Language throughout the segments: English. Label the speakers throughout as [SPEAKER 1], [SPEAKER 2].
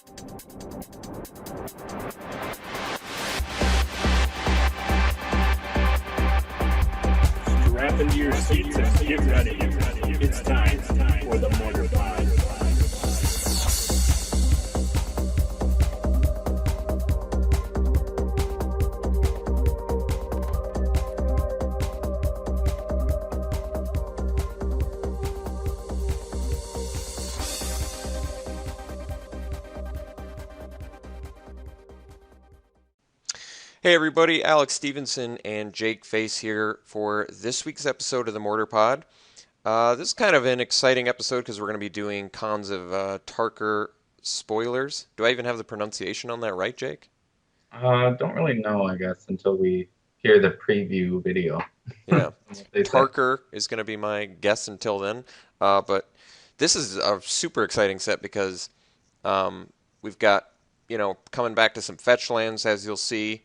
[SPEAKER 1] Strap into your seats and get ready. It's time for the Mortarpod.
[SPEAKER 2] Hey everybody, Alex Stephenson and Jake Faas here for this week's episode of the Mortarpod. This is kind of an exciting episode because we're going to be doing Khans of Tarkir spoilers. Do I even have the pronunciation on that right, Jake?
[SPEAKER 3] Don't really know, I guess, until we hear the preview video.
[SPEAKER 2] Yeah.
[SPEAKER 3] What they say.
[SPEAKER 2] Tarkir is going to be my guess until then. But this is a super exciting set because we've got, coming back to some fetch lands, as you'll see.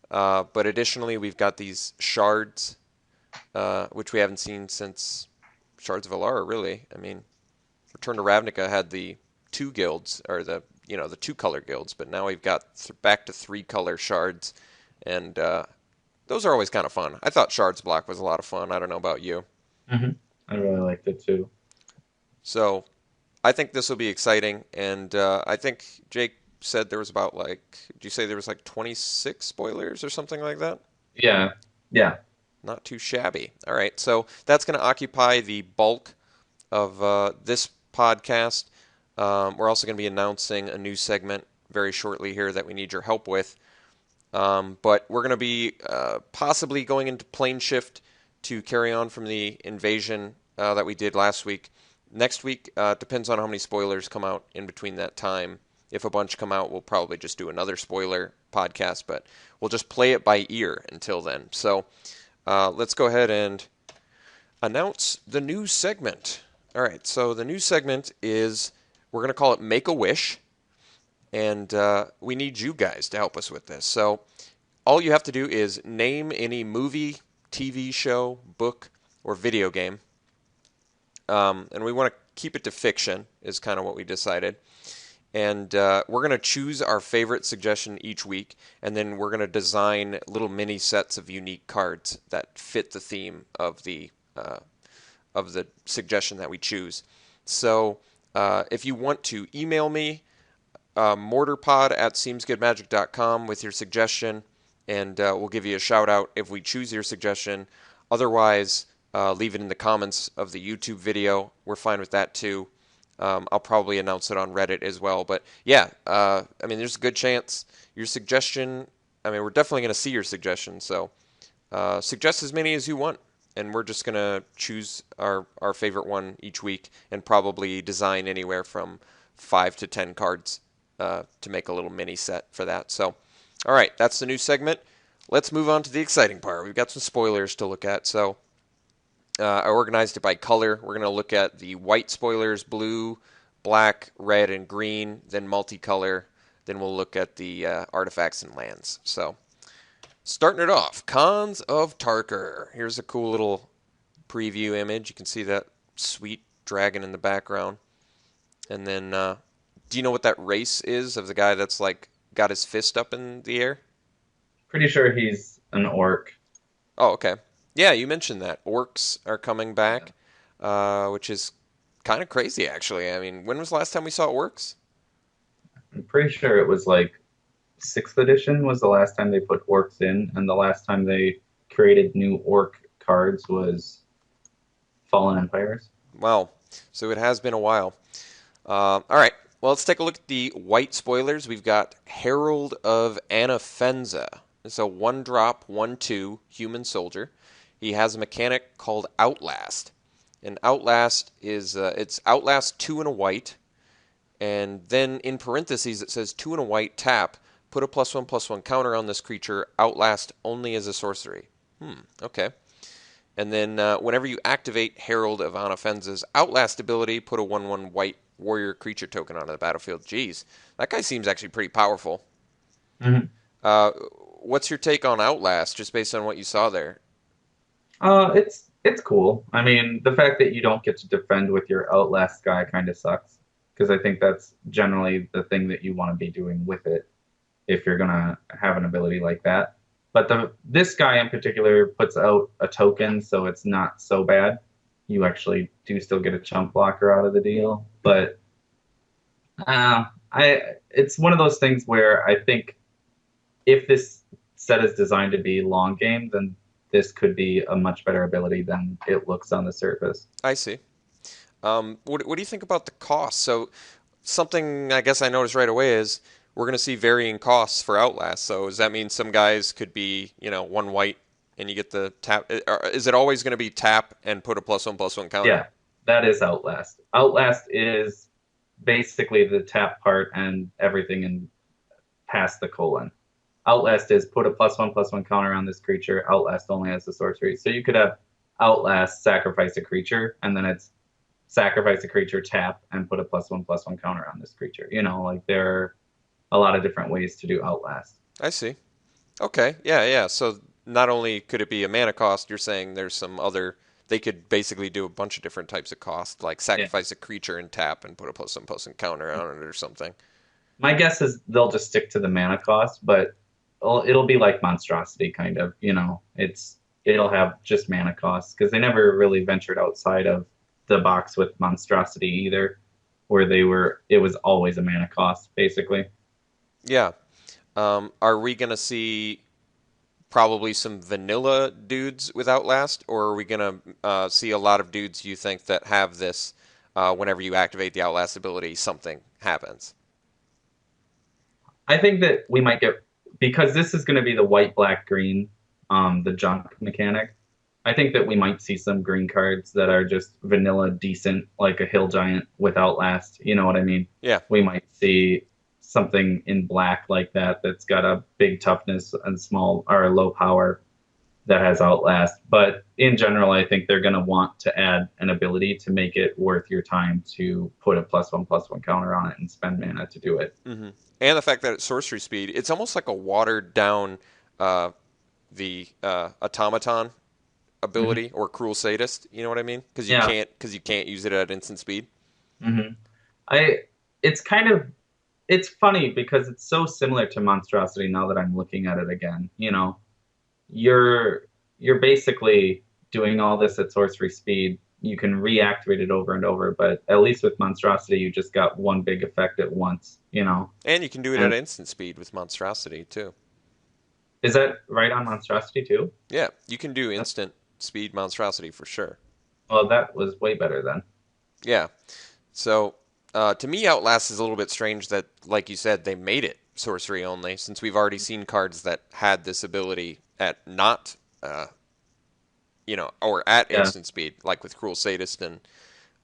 [SPEAKER 2] But additionally, we've got these shards, which we haven't seen since Shards of Alara, really. I mean, Return to Ravnica had the two guilds, or the two-color guilds, but now we've got back to three-color shards, and those are always kind of fun. I thought Shards Block was a lot of fun. I don't know about you.
[SPEAKER 3] Mm-hmm. I really liked it, too.
[SPEAKER 2] So I think this will be exciting, and I think Jake said there was about did you say there was 26 spoilers or something like that?
[SPEAKER 3] Yeah.
[SPEAKER 2] Not too shabby. All right, so that's going to occupy the bulk of this podcast. We're also going to be announcing a new segment very shortly here that we need your help with. But we're going to be possibly going into plane shift to carry on from the invasion that we did last week. Next week depends on how many spoilers come out in between that time. If a bunch come out, we'll probably just do another spoiler podcast, but we'll just play it by ear until then. So let's go ahead and announce the new segment. All right, so the new segment is, we're going to call it Make-A-Wish, and we need you guys to help us with this. So all you have to do is name any movie, TV show, book, or video game, and we want to keep it to fiction is kind of what we decided. And we're going to choose our favorite suggestion each week, and then we're going to design little mini sets of unique cards that fit the theme of the suggestion that we choose. So if you want to email me, mortarpod@seemsgoodmagic.com with your suggestion, and we'll give you a shout out if we choose your suggestion. Otherwise, leave it in the comments of the YouTube video. We're fine with that too. I'll probably announce it on Reddit as well. But yeah, there's a good chance your suggestion, we're definitely going to see your suggestion. So suggest as many as you want. And we're just going to choose our favorite one each week and probably design anywhere from 5 to 10 cards to make a little mini set for that. So, all right, that's the new segment. Let's move on to the exciting part. We've got some spoilers to look at. So I organized it by color. We're going to look at the white spoilers, blue, black, red, and green, then multicolor. Then we'll look at the artifacts and lands. So, starting it off, Khans of Tarkir. Here's a cool little preview image. You can see that sweet dragon in the background. And then, do you know what that race is of the guy that's got his fist up in the air?
[SPEAKER 3] Pretty sure he's an orc.
[SPEAKER 2] Oh, okay. Yeah, you mentioned that. Orcs are coming back, which is kind of crazy, actually. When was the last time we saw orcs?
[SPEAKER 3] I'm pretty sure it was 6th edition was the last time they put orcs in, and the last time they created new orc cards was Fallen Empires.
[SPEAKER 2] Wow. So it has been a while. All right. Well, let's take a look at the white spoilers. We've got Herald of Anafenza. It's a 1-drop, 1/2 human soldier. He has a mechanic called Outlast. And Outlast is, it's Outlast 2 and a white. And then in parentheses it says 2 and a white, tap. Put a +1/+1 counter on this creature. Outlast only as a sorcery. Okay. And then whenever you activate Herald of Anafenza's Outlast ability, put a 1/1 white warrior creature token onto the battlefield. Jeez, that guy seems actually pretty powerful.
[SPEAKER 3] Mm-hmm.
[SPEAKER 2] What's your take on Outlast, just based on what you saw there?
[SPEAKER 3] It's cool. I mean, the fact that you don't get to defend with your Outlast guy kind of sucks. because I think that's generally the thing that you want to be doing with it if you're gonna have an ability like that. But this guy in particular puts out a token, so it's not so bad. You actually do still get a chump blocker out of the deal, but I it's one of those things where I think if this set is designed to be long game, then this could be a much better ability than it looks on the surface.
[SPEAKER 2] I see. What do you think about the cost? So something I guess I noticed right away is we're going to see varying costs for Outlast. So does that mean some guys could be, one white and you get the tap? Or is it always going to be tap and put a +1/+1 counter?
[SPEAKER 3] Yeah, that is Outlast. Outlast is basically the tap part and everything in past the colon. Outlast is put a +1/+1 counter on this creature. Outlast only has the sorcery. So you could have Outlast sacrifice a creature, and then it's sacrifice a creature, tap, and put a +1/+1 counter on this creature. Like there are a lot of different ways to do Outlast.
[SPEAKER 2] I see. Okay. Yeah, yeah. So not only could it be a mana cost, you're saying there's some other. They could basically do a bunch of different types of costs, like sacrifice a creature and tap and put a +1/+1 counter on it or something.
[SPEAKER 3] My guess is they'll just stick to the mana cost, but it'll be like Monstrosity, kind of. It'll have just mana costs because they never really ventured outside of the box with Monstrosity either, where it was always a mana cost basically.
[SPEAKER 2] Yeah. Are we gonna see probably some vanilla dudes with Outlast, or are we gonna see a lot of dudes you think that have this? Whenever you activate the Outlast ability, something happens.
[SPEAKER 3] I think that we might get, because this is going to be the white, black, green, the junk mechanic. I think that we might see some green cards that are just vanilla decent, like a Hill Giant with Outlast. You know what I mean?
[SPEAKER 2] Yeah.
[SPEAKER 3] We might see something in black like that that's got a big toughness and small or low power that has Outlast. But in general, I think they're going to want to add an ability to make it worth your time to put a +1/+1 counter on it and spend mana to do it.
[SPEAKER 2] Mm-hmm. And the fact that it's sorcery speed, it's almost like a watered down the automaton ability or cruel sadist. You know what I mean? Because you can't use it at instant speed.
[SPEAKER 3] Mm-hmm. It's funny because it's so similar to Monstrosity now that I'm looking at it again. You're basically doing all this at sorcery speed. You can reactivate it over and over, but at least with Monstrosity, you just got one big effect at once.
[SPEAKER 2] And you can do it at instant speed with Monstrosity too.
[SPEAKER 3] Is that right on Monstrosity too?
[SPEAKER 2] Yeah, you can do instant speed Monstrosity for sure.
[SPEAKER 3] Well, that was way better then.
[SPEAKER 2] Yeah. So to me, Outlast is a little bit strange that, like you said, they made it sorcery only, since we've already seen cards that had this ability at not, or at instant speed, like with Cruel Sadist and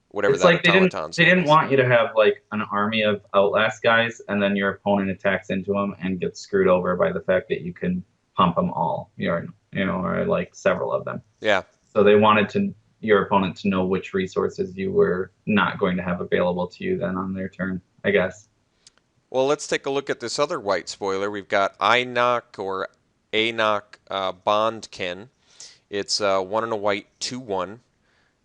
[SPEAKER 2] whatever
[SPEAKER 3] it's
[SPEAKER 2] that
[SPEAKER 3] like
[SPEAKER 2] automaton's
[SPEAKER 3] they didn't
[SPEAKER 2] is.
[SPEAKER 3] want you to have like an army of Outlast guys, and then your opponent attacks into them and gets screwed over by the fact that you can pump them all, or like several of them.
[SPEAKER 2] Yeah.
[SPEAKER 3] So they wanted your opponent to know which resources you were not going to have available to you then on their turn, I guess.
[SPEAKER 2] Well, let's take a look at this other white spoiler. We've got Einok or Anok Bondkin. It's 1 and a white, 2/1,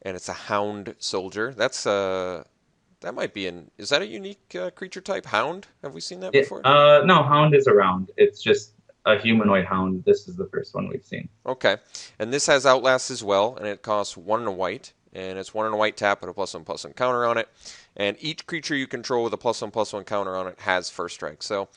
[SPEAKER 2] and it's a Hound soldier. That might be is that a unique creature type? Hound? Have we seen that before?
[SPEAKER 3] No, Hound is around. It's just a humanoid Hound. This is the first one we've seen.
[SPEAKER 2] Okay. And this has Outlast as well, and it costs 1 and a white. And it's 1 and a white tap with a +1/+1 counter on it. And each creature you control with a +1/+1 counter on it has first strike. So,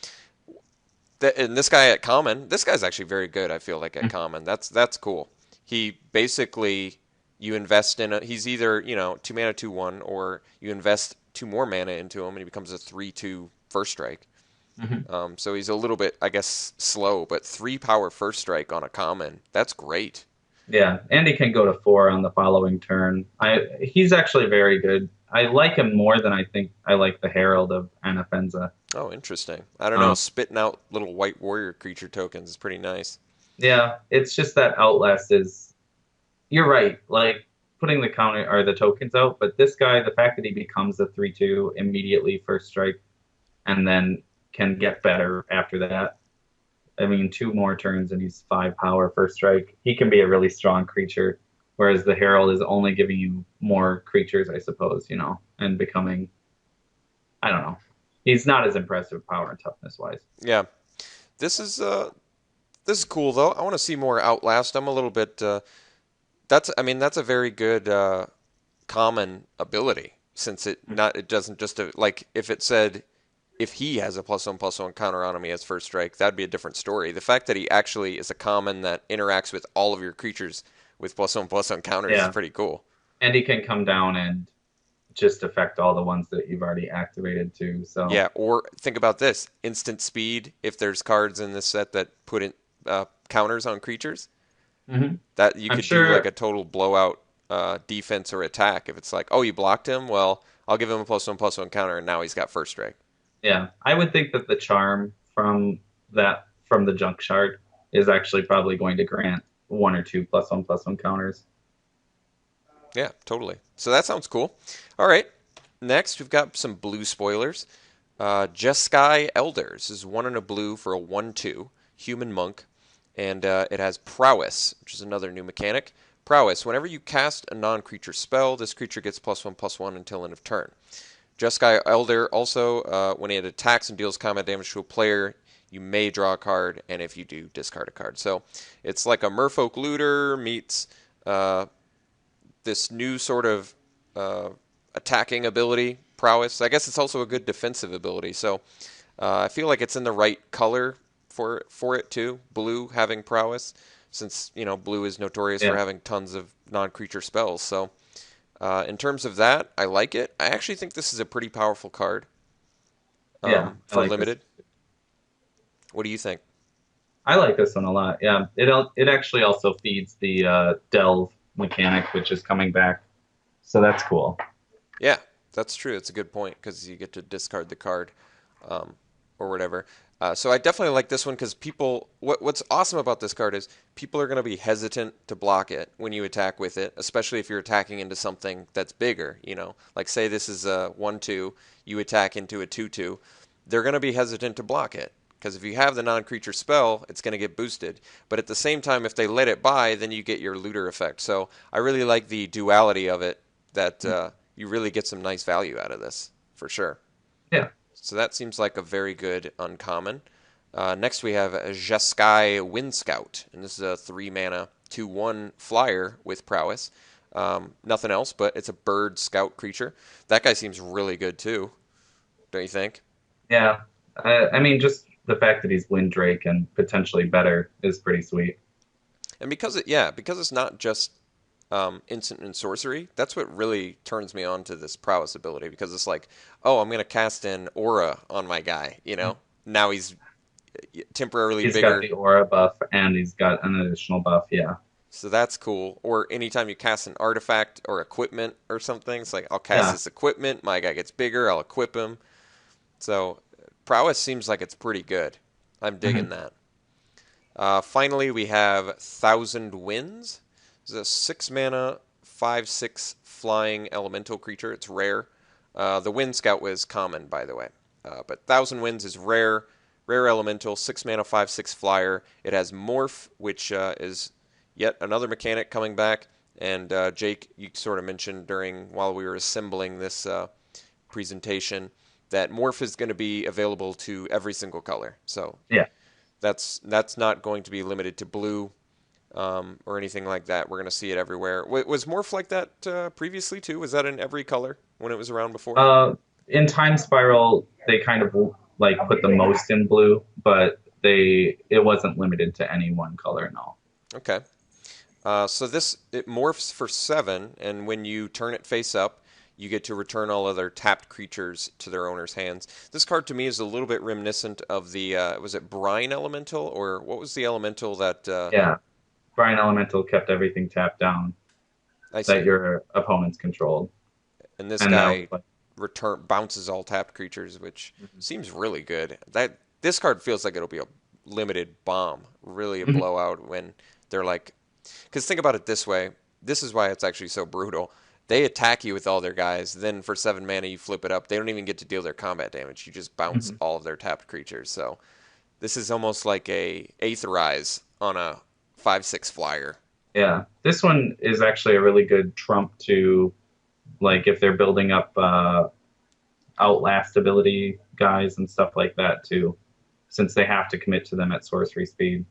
[SPEAKER 2] and this guy at common, this guy's actually very good, I feel like, at common. That's cool. He basically, you invest in he's either, 2 mana, 2/1, or you invest 2 more mana into him and he becomes a 3/2 first strike. Mm-hmm. So he's a little bit, I guess, slow, but 3 power first strike on a common, that's great.
[SPEAKER 3] Yeah, and he can go to 4 on the following turn. He's actually very good. I like him more than I think I like the Herald of Anafenza.
[SPEAKER 2] Oh, interesting. I don't know, spitting out little white warrior creature tokens is pretty nice.
[SPEAKER 3] Yeah, it's just that Outlast is... You're right, like, putting the counter or the tokens out, but this guy, the fact that he becomes a 3/2 immediately first strike, and then can get better after that. I mean, 2 more turns and he's 5 power first strike. He can be a really strong creature, whereas the Herald is only giving you more creatures, I suppose, and becoming I don't know. He's not as impressive power and toughness wise.
[SPEAKER 2] Yeah, this is cool though. I want to see more Outlast. I'm a little bit. That's a very good common ability since it doesn't just like if it said if he has a +1/+1 counter on him, he has first strike. That'd be a different story. The fact that he actually is a common that interacts with all of your creatures with +1/+1 counters is
[SPEAKER 3] Yeah,
[SPEAKER 2] pretty cool.
[SPEAKER 3] and he can come down and just affect all the ones that you've already activated too. So
[SPEAKER 2] Yeah, or think about this: instant speed. If there's cards in this set that put in counters on creatures,
[SPEAKER 3] Mhm.
[SPEAKER 2] that you
[SPEAKER 3] I'm
[SPEAKER 2] could do like
[SPEAKER 3] sure.
[SPEAKER 2] a total blowout defense or attack. If it's like, oh, you blocked him, well, I'll give him a +1/+1 counter, and now he's got first strike.
[SPEAKER 3] Yeah, I would think that the charm from the junk shard is actually probably going to grant one or two +1/+1 counters.
[SPEAKER 2] Yeah, totally. So that sounds cool. All right, next we've got some blue spoilers. Jeskai Elders is 1 and a blue for a 1/2 human monk, and it has prowess, which is another new mechanic. Prowess: whenever you cast a non-creature spell, this creature gets +1/+1 until end of turn. Jeskai Elder also, when it attacks and deals combat damage to a player, you may draw a card, and if you do, discard a card. So it's like a Merfolk Looter meets uh, this new sort of attacking ability, prowess. I guess it's also a good defensive ability. So I feel like it's in the right color for it too. Blue having prowess, since blue is notorious for
[SPEAKER 3] Yeah,
[SPEAKER 2] having tons of non-creature spells. So in terms of that, I like it. I actually think this is a pretty powerful card
[SPEAKER 3] yeah, I
[SPEAKER 2] for
[SPEAKER 3] like this.
[SPEAKER 2] limited. What do you think?
[SPEAKER 3] I like this one a lot. Yeah, it actually also feeds the delve mechanic, which is coming back, so that's cool.
[SPEAKER 2] Yeah, that's true. It's a good point because you get to discard the card um, or whatever. So I definitely like this one because what's awesome about this card is people are going to be hesitant to block it when you attack with it, especially if you're attacking into something that's bigger. Like say this is a 1/2, you attack into a 2/2, they're going to be hesitant to block it. Because if you have the non-creature spell, it's going to get boosted. But at the same time, if they let it by, then you get your looter effect. So I really like the duality of it, that you really get some nice value out of this, for sure.
[SPEAKER 3] Yeah,
[SPEAKER 2] So that seems like a very good uncommon. Next we have Jeskai Wind Scout, and this is a 3-mana 2/1 flyer with prowess. Nothing else, but it's a bird scout creature. That guy seems really good too, don't you think?
[SPEAKER 3] yeah. I mean, just the fact that he's Windrake and potentially better is pretty sweet.
[SPEAKER 2] And because it's not just instant and sorcery, that's what really turns me on to this prowess ability. Because it's like, oh, I'm gonna cast an aura on my guy. Now he's temporarily
[SPEAKER 3] He's got
[SPEAKER 2] bigger,
[SPEAKER 3] the aura buff and he's got an additional buff. Yeah,
[SPEAKER 2] so that's cool. Or anytime you cast an artifact or equipment or something, it's like I'll cast
[SPEAKER 3] yeah,
[SPEAKER 2] this equipment, my guy gets bigger, I'll equip him. So prowess seems like it's pretty good. I'm digging
[SPEAKER 3] mhm,
[SPEAKER 2] that. Finally, we have Thousand Winds. It's a 6-mana, 5/6 flying elemental creature. It's rare. The Wind Scout was common, by the way. But Thousand Winds is rare. Rare elemental, 6-mana, 5/6 flyer. It has Morph, which is yet another mechanic coming back. And Jake, you sort of mentioned while we were assembling this presentation that Morph is going to be available to every single color. So
[SPEAKER 3] yeah.
[SPEAKER 2] that's not going to be limited to blue or anything like that. We're going to see it everywhere. Was Morph like that previously too? Was that in every color when it was around before?
[SPEAKER 3] Uh, in Time Spiral, they kind of like put the most in blue, but it wasn't limited to any one color. No.
[SPEAKER 2] Okay. So it morphs for 7, and when you turn it face up, you get to return all other tapped creatures to their owner's hands. This card to me is a little bit reminiscent of the was it Brine Elemental, or what was the elemental that
[SPEAKER 3] Yeah, Brian Elemental kept everything tapped down
[SPEAKER 2] I
[SPEAKER 3] that
[SPEAKER 2] see?
[SPEAKER 3] your opponents controlled,
[SPEAKER 2] And this
[SPEAKER 3] and that was
[SPEAKER 2] guy
[SPEAKER 3] like,
[SPEAKER 2] return bounces all tapped creatures, which
[SPEAKER 3] mhm.
[SPEAKER 2] seems really good. This card feels like it'll be a limited bomb, really a
[SPEAKER 3] Mhm.
[SPEAKER 2] blowout when they're like, because think about it this way. This is why it's actually so brutal. They attack you with all their guys, then for 7 mana you flip it up. They don't even get to deal their combat damage. You just bounce
[SPEAKER 3] Mhm.
[SPEAKER 2] all of their tapped creatures. So this is almost like a Aetherize on a 5/6 flyer.
[SPEAKER 3] Yeah, this one is actually a really good trump to like if they're building up Outlast ability guys and stuff like that too. Since they have to commit to them at sorcery speed,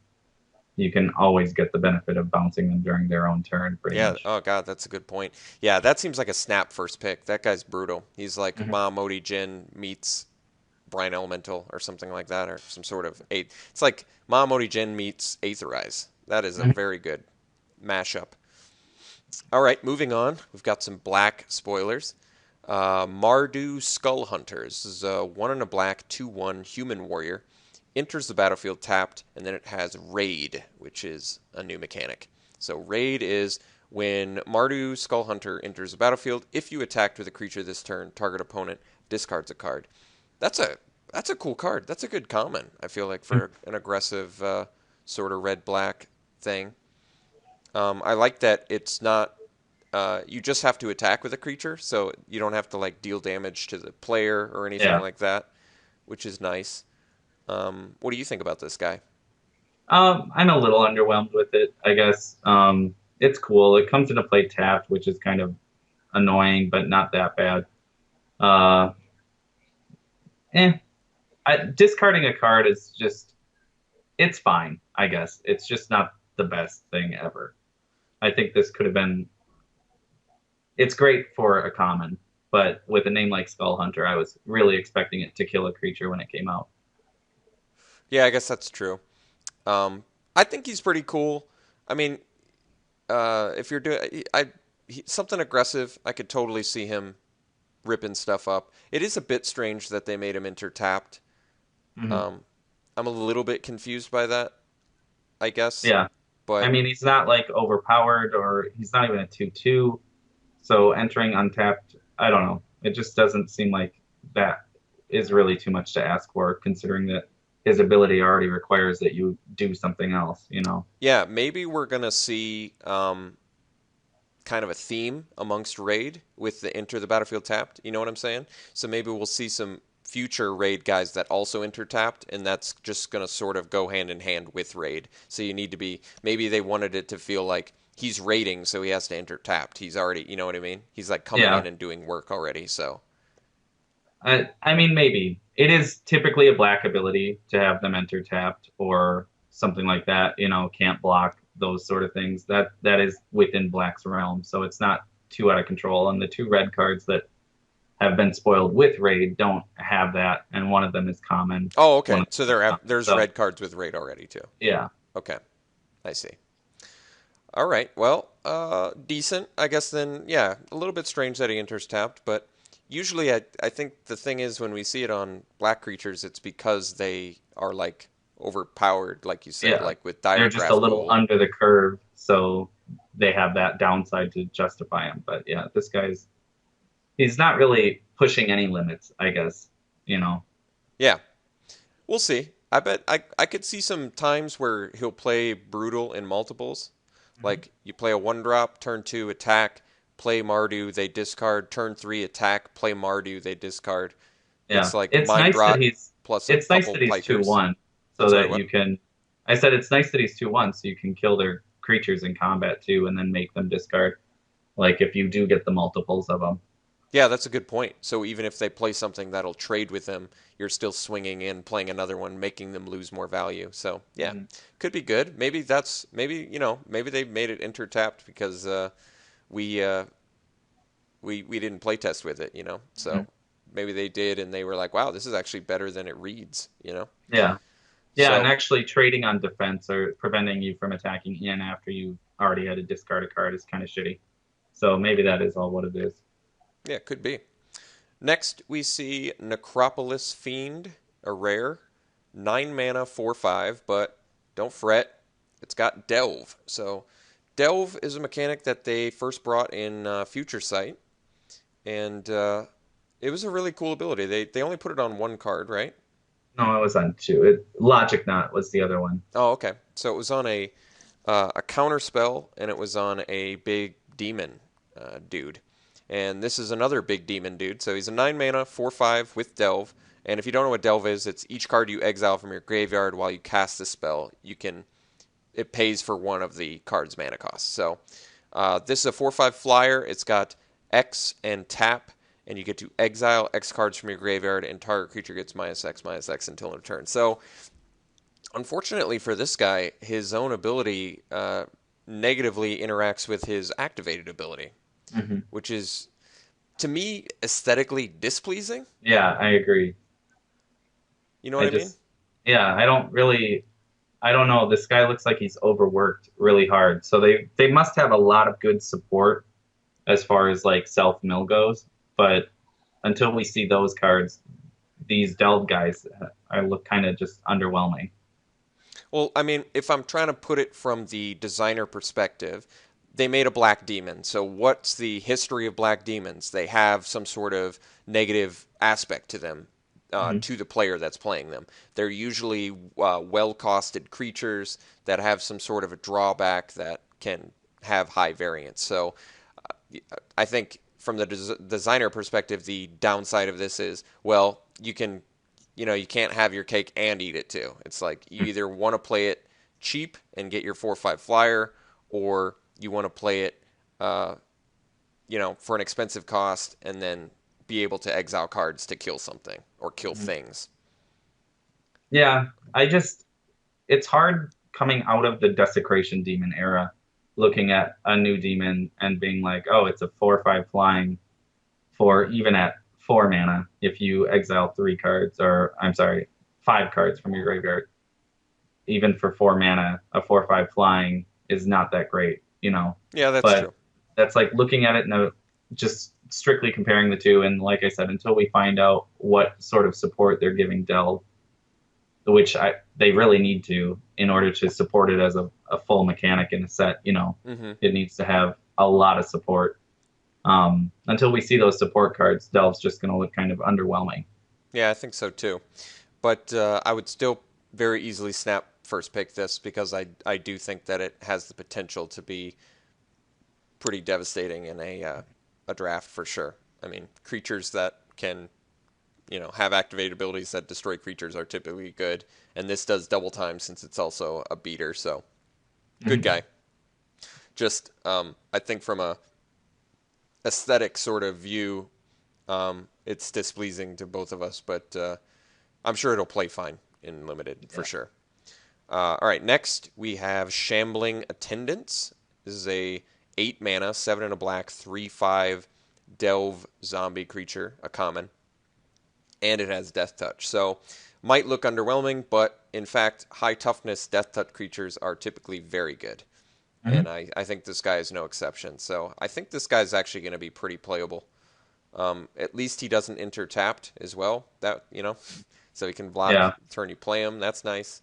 [SPEAKER 3] you can always get the benefit of bouncing them during their own turn, pretty
[SPEAKER 2] Yeah.
[SPEAKER 3] much.
[SPEAKER 2] Oh God, that's a good point. Yeah, that seems like a snap first pick. That guy's brutal. He's like
[SPEAKER 3] Mhm.
[SPEAKER 2] Mahamoti Jin meets Brine Elemental or something like that, or some sort of eight. It's like Mahamoti Jin meets Aetherize. That is a
[SPEAKER 3] Mhm.
[SPEAKER 2] very good mashup. All right, moving on. We've got some black spoilers. Mardu Skull Hunters. This is a 1 and a black, 2/1 human warrior. Enters the battlefield tapped, and then it has Raid, which is a new mechanic. So Raid is when Mardu Skull Hunter enters the battlefield. If you attacked with a creature this turn, target opponent discards a card. That's a that's a cool card. That's a good common. I feel like for an aggressive sort of red black thing. I like that it's not. You just have to attack with a creature, so you don't have to like deal damage to the player or anything
[SPEAKER 3] Yeah.
[SPEAKER 2] like that, which is nice. What do you think about this guy?
[SPEAKER 3] I'm a little underwhelmed with it, I guess. It's cool. It comes into play tapped, which is kind of annoying, but not that bad. Uh, eh. Discarding a card is just, it's fine, I guess. It's just not the best thing ever. I think this could have been, it's great for a common, but with a name like Skull Hunter, I was really expecting it to kill a creature when it came out.
[SPEAKER 2] Yeah, I guess that's true. I think he's pretty cool. I mean, if you're doing something aggressive, I could totally see him ripping stuff up. It is a bit strange that they made him enter tapped.
[SPEAKER 3] Hmm.
[SPEAKER 2] Um, I'm a little bit confused by that, I guess.
[SPEAKER 3] Yeah. I
[SPEAKER 2] But
[SPEAKER 3] mean, he's not like overpowered or he's not even a 2/2. So entering untapped, I don't know. It just doesn't seem like that is really too much to ask for, considering that his ability already requires that you do something else, you know?
[SPEAKER 2] yeah, maybe we're gonna see kind of a theme amongst raid with the enter the battlefield tapped. You know what I'm saying? So maybe we'll see some future raid guys that also enter tapped, and that's just going to sort of go hand in hand with raid. So you need to be maybe they wanted it to feel like he's raiding, so he has to enter tapped. He's already, you know what I mean? He's like coming
[SPEAKER 3] Yeah.
[SPEAKER 2] in and doing work already. So
[SPEAKER 3] I mean, maybe. It is typically a black ability to have them enter tapped or something like that, you know, can't block, those sort of things. That is within black's realm, so it's not too out of control. And the two red cards that have been spoiled with raid don't have that, and one of them is common.
[SPEAKER 2] oh,
[SPEAKER 3] One
[SPEAKER 2] okay.
[SPEAKER 3] of
[SPEAKER 2] So
[SPEAKER 3] them is common.
[SPEAKER 2] there's
[SPEAKER 3] So
[SPEAKER 2] red cards with raid already too.
[SPEAKER 3] yeah.
[SPEAKER 2] Okay, I see. All right. Well, decent. I guess then, yeah, a little bit strange that he enters tapped, but usually I think the thing is when we see it on black creatures, it's because they are like overpowered, like you said,
[SPEAKER 3] Yeah.
[SPEAKER 2] like with
[SPEAKER 3] They're just a
[SPEAKER 2] Diregraph
[SPEAKER 3] little
[SPEAKER 2] Pool.
[SPEAKER 3] under the curve, so they have that downside to justify him. But yeah, this guy's he's not really pushing any limits, I guess. You know.
[SPEAKER 2] Yeah, we'll see. I bet I could see some times where he'll play brutal in multiples.
[SPEAKER 3] Mhm.
[SPEAKER 2] Like you play a one drop, turn two attack, play Mardu, they discard, turn three attack, play Mardu, they discard.
[SPEAKER 3] Yeah.
[SPEAKER 2] It's like Mind Rot plus a
[SPEAKER 3] It's nice
[SPEAKER 2] couple
[SPEAKER 3] that he's two
[SPEAKER 2] Pikers.
[SPEAKER 3] one,
[SPEAKER 2] I'm
[SPEAKER 3] so
[SPEAKER 2] sorry,
[SPEAKER 3] that
[SPEAKER 2] what?
[SPEAKER 3] you can. I said it's nice that he's 2/1, so you can kill their creatures in combat too, and then make them discard. Like if you do get the multiples of them.
[SPEAKER 2] Yeah, that's a good point. So even if they play something that'll trade with them, you're still swinging in, playing another one, making them lose more value. So yeah,
[SPEAKER 3] Mhm.
[SPEAKER 2] could be good. Maybe they made it enter tapped because we uh, we didn't play test with it.
[SPEAKER 3] Mhm.
[SPEAKER 2] So maybe they did, and they were like, wow, this is actually better than it reads.
[SPEAKER 3] Yeah. Yeah, and
[SPEAKER 2] So
[SPEAKER 3] actually trading on defense or preventing you from attacking in after you already had to discard a card is kind of shitty. So maybe that is all what it is.
[SPEAKER 2] yeah, could be. Next, we see Necropolis Fiend, a rare, 9 mana, 4/5, but don't fret, it's got Delve. So, Delve is a mechanic that they first brought in Future Sight, and it was a really cool ability. They only put it on one card, right?
[SPEAKER 3] No, it was on two. Logic Knot was the other one.
[SPEAKER 2] Oh, okay. So it was on a counter spell, and it was on a big demon dude. And this is another big demon dude. So he's a 9 mana, 4/5 with Delve. And if you don't know what Delve is, it's each card you exile from your graveyard while you cast the spell. It pays for one of the card's mana costs. So this is a 4/5 flyer. It's got X and tap, and you get to exile X cards from your graveyard, and target creature gets -X until end of turn. So, unfortunately for this guy, his own ability negatively interacts with his activated ability,
[SPEAKER 3] Hmm.
[SPEAKER 2] which is, to me, aesthetically displeasing.
[SPEAKER 3] Yeah, I agree.
[SPEAKER 2] You know
[SPEAKER 3] I
[SPEAKER 2] what I mean?
[SPEAKER 3] just, yeah, I don't know. This guy looks like he's overworked really hard. So they must have a lot of good support as far as like self mill goes. But until we see those cards, these delve guys I look kind of just underwhelming.
[SPEAKER 2] Well, I mean, if I'm trying to put it from the designer perspective, they made a black demon. So what's the history of black demons? They have some sort of negative aspect to them,
[SPEAKER 3] Hmm.
[SPEAKER 2] to the player that's playing them. They're usually well-costed creatures that have some sort of a drawback that can have high variance. So I think from the designer perspective, the downside of this is, well, you can't have your cake and eat it too. It's like you either want to play it cheap and get your 4/5 flyer, or you want to play it, for an expensive cost and then be able to exile cards to kill something or kill things.
[SPEAKER 3] Yeah, it's hard coming out of the Desecration Demon era, looking at a new demon and being like, oh, it's a 4/5 flying for even at 4 mana if you exile 3 cards, or I'm sorry, 5 cards from your graveyard. Even for 4 mana, a 4/5 flying is not that great, you know.
[SPEAKER 2] Yeah, that's
[SPEAKER 3] But
[SPEAKER 2] true.
[SPEAKER 3] that's like looking at it just strictly comparing the two. And like I said, until we find out what sort of support they're giving Delve, which they really need to in order to support it as a full mechanic in a set,
[SPEAKER 2] Hmm.
[SPEAKER 3] it needs to have a lot of support. Until we see those support cards, Delve's just going to look kind of underwhelming.
[SPEAKER 2] Yeah, I think so too. But I would still very easily snap first pick this because I do think that it has the potential to be pretty devastating in a draft for sure. I mean, creatures that can have activated abilities that destroy creatures are typically good, and this does double time since it's also a beater. So good
[SPEAKER 3] Mhm.
[SPEAKER 2] guy. Just I think from a aesthetic sort of view, it's displeasing to both of us, but I'm sure it'll play fine in limited for
[SPEAKER 3] Yeah.
[SPEAKER 2] sure. All right, next we have Shambling Attendants. This is a 8 mana, 7 and a black, 3/5 delve zombie creature, a common, and it has Death Touch. So might look underwhelming, but in fact, high toughness Death Touch creatures are typically very good. And
[SPEAKER 3] Mhm.
[SPEAKER 2] I think this guy is no exception. So I think this guy's actually going to be pretty playable. At least he doesn't enter tapped as well. So he can block
[SPEAKER 3] Yeah.
[SPEAKER 2] turn you play him. That's nice.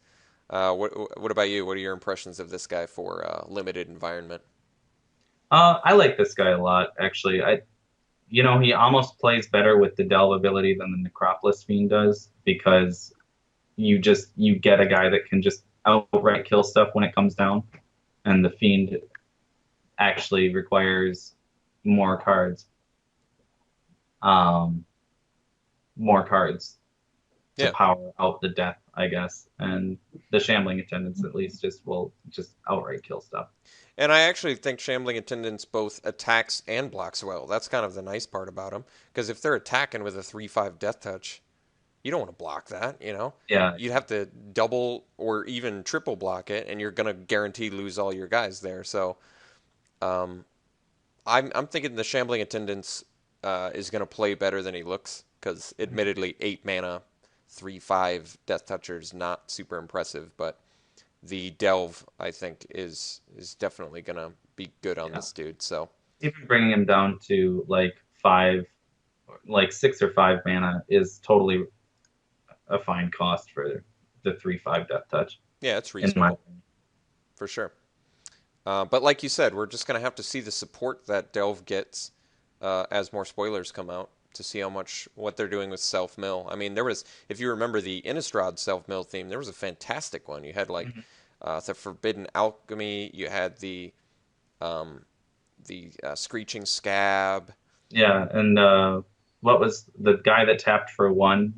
[SPEAKER 2] What about you? What are your impressions of this guy for limited environment?
[SPEAKER 3] I like this guy a lot, actually. He almost plays better with the Delve ability than the Necropolis Fiend does because you get a guy that can just outright kill stuff when it comes down, and the Fiend actually requires more cards, um, more cards to
[SPEAKER 2] Yeah,
[SPEAKER 3] power out the death, I guess. And the Shambling Attendants at least will just outright kill stuff.
[SPEAKER 2] and I actually think Shambling Attendants both attacks and blocks well. That's kind of the nice part about them, because if they're attacking with a 3/5 Death Touch, you don't want to block that.
[SPEAKER 3] Yeah,
[SPEAKER 2] You'd have to double or even triple block it, and you're going to guarantee lose all your guys there. So um, I'm thinking the Shambling Attendants is going to play better than he looks, because admittedly 8 mana, 3/5 Death Toucher is not super impressive, but the Delve I think is definitely going to be good on
[SPEAKER 3] yeah.
[SPEAKER 2] this dude. So
[SPEAKER 3] Even bringing him down to like 5, like 6 or 5 mana is totally a fine cost for the 3/5 Death Touch,
[SPEAKER 2] yeah, it's
[SPEAKER 3] in my
[SPEAKER 2] reasonable for sure. But like you said, we're just going to have to see the support that Delve gets as more spoilers come out to see what they're doing with self mill. I mean, if you remember the Innistrad self mill theme, there was a fantastic one. You had like
[SPEAKER 3] opinion.
[SPEAKER 2] the Forbidden Alchemy, you had the Screeching Scab.
[SPEAKER 3] Yeah, and what was the guy that tapped for 1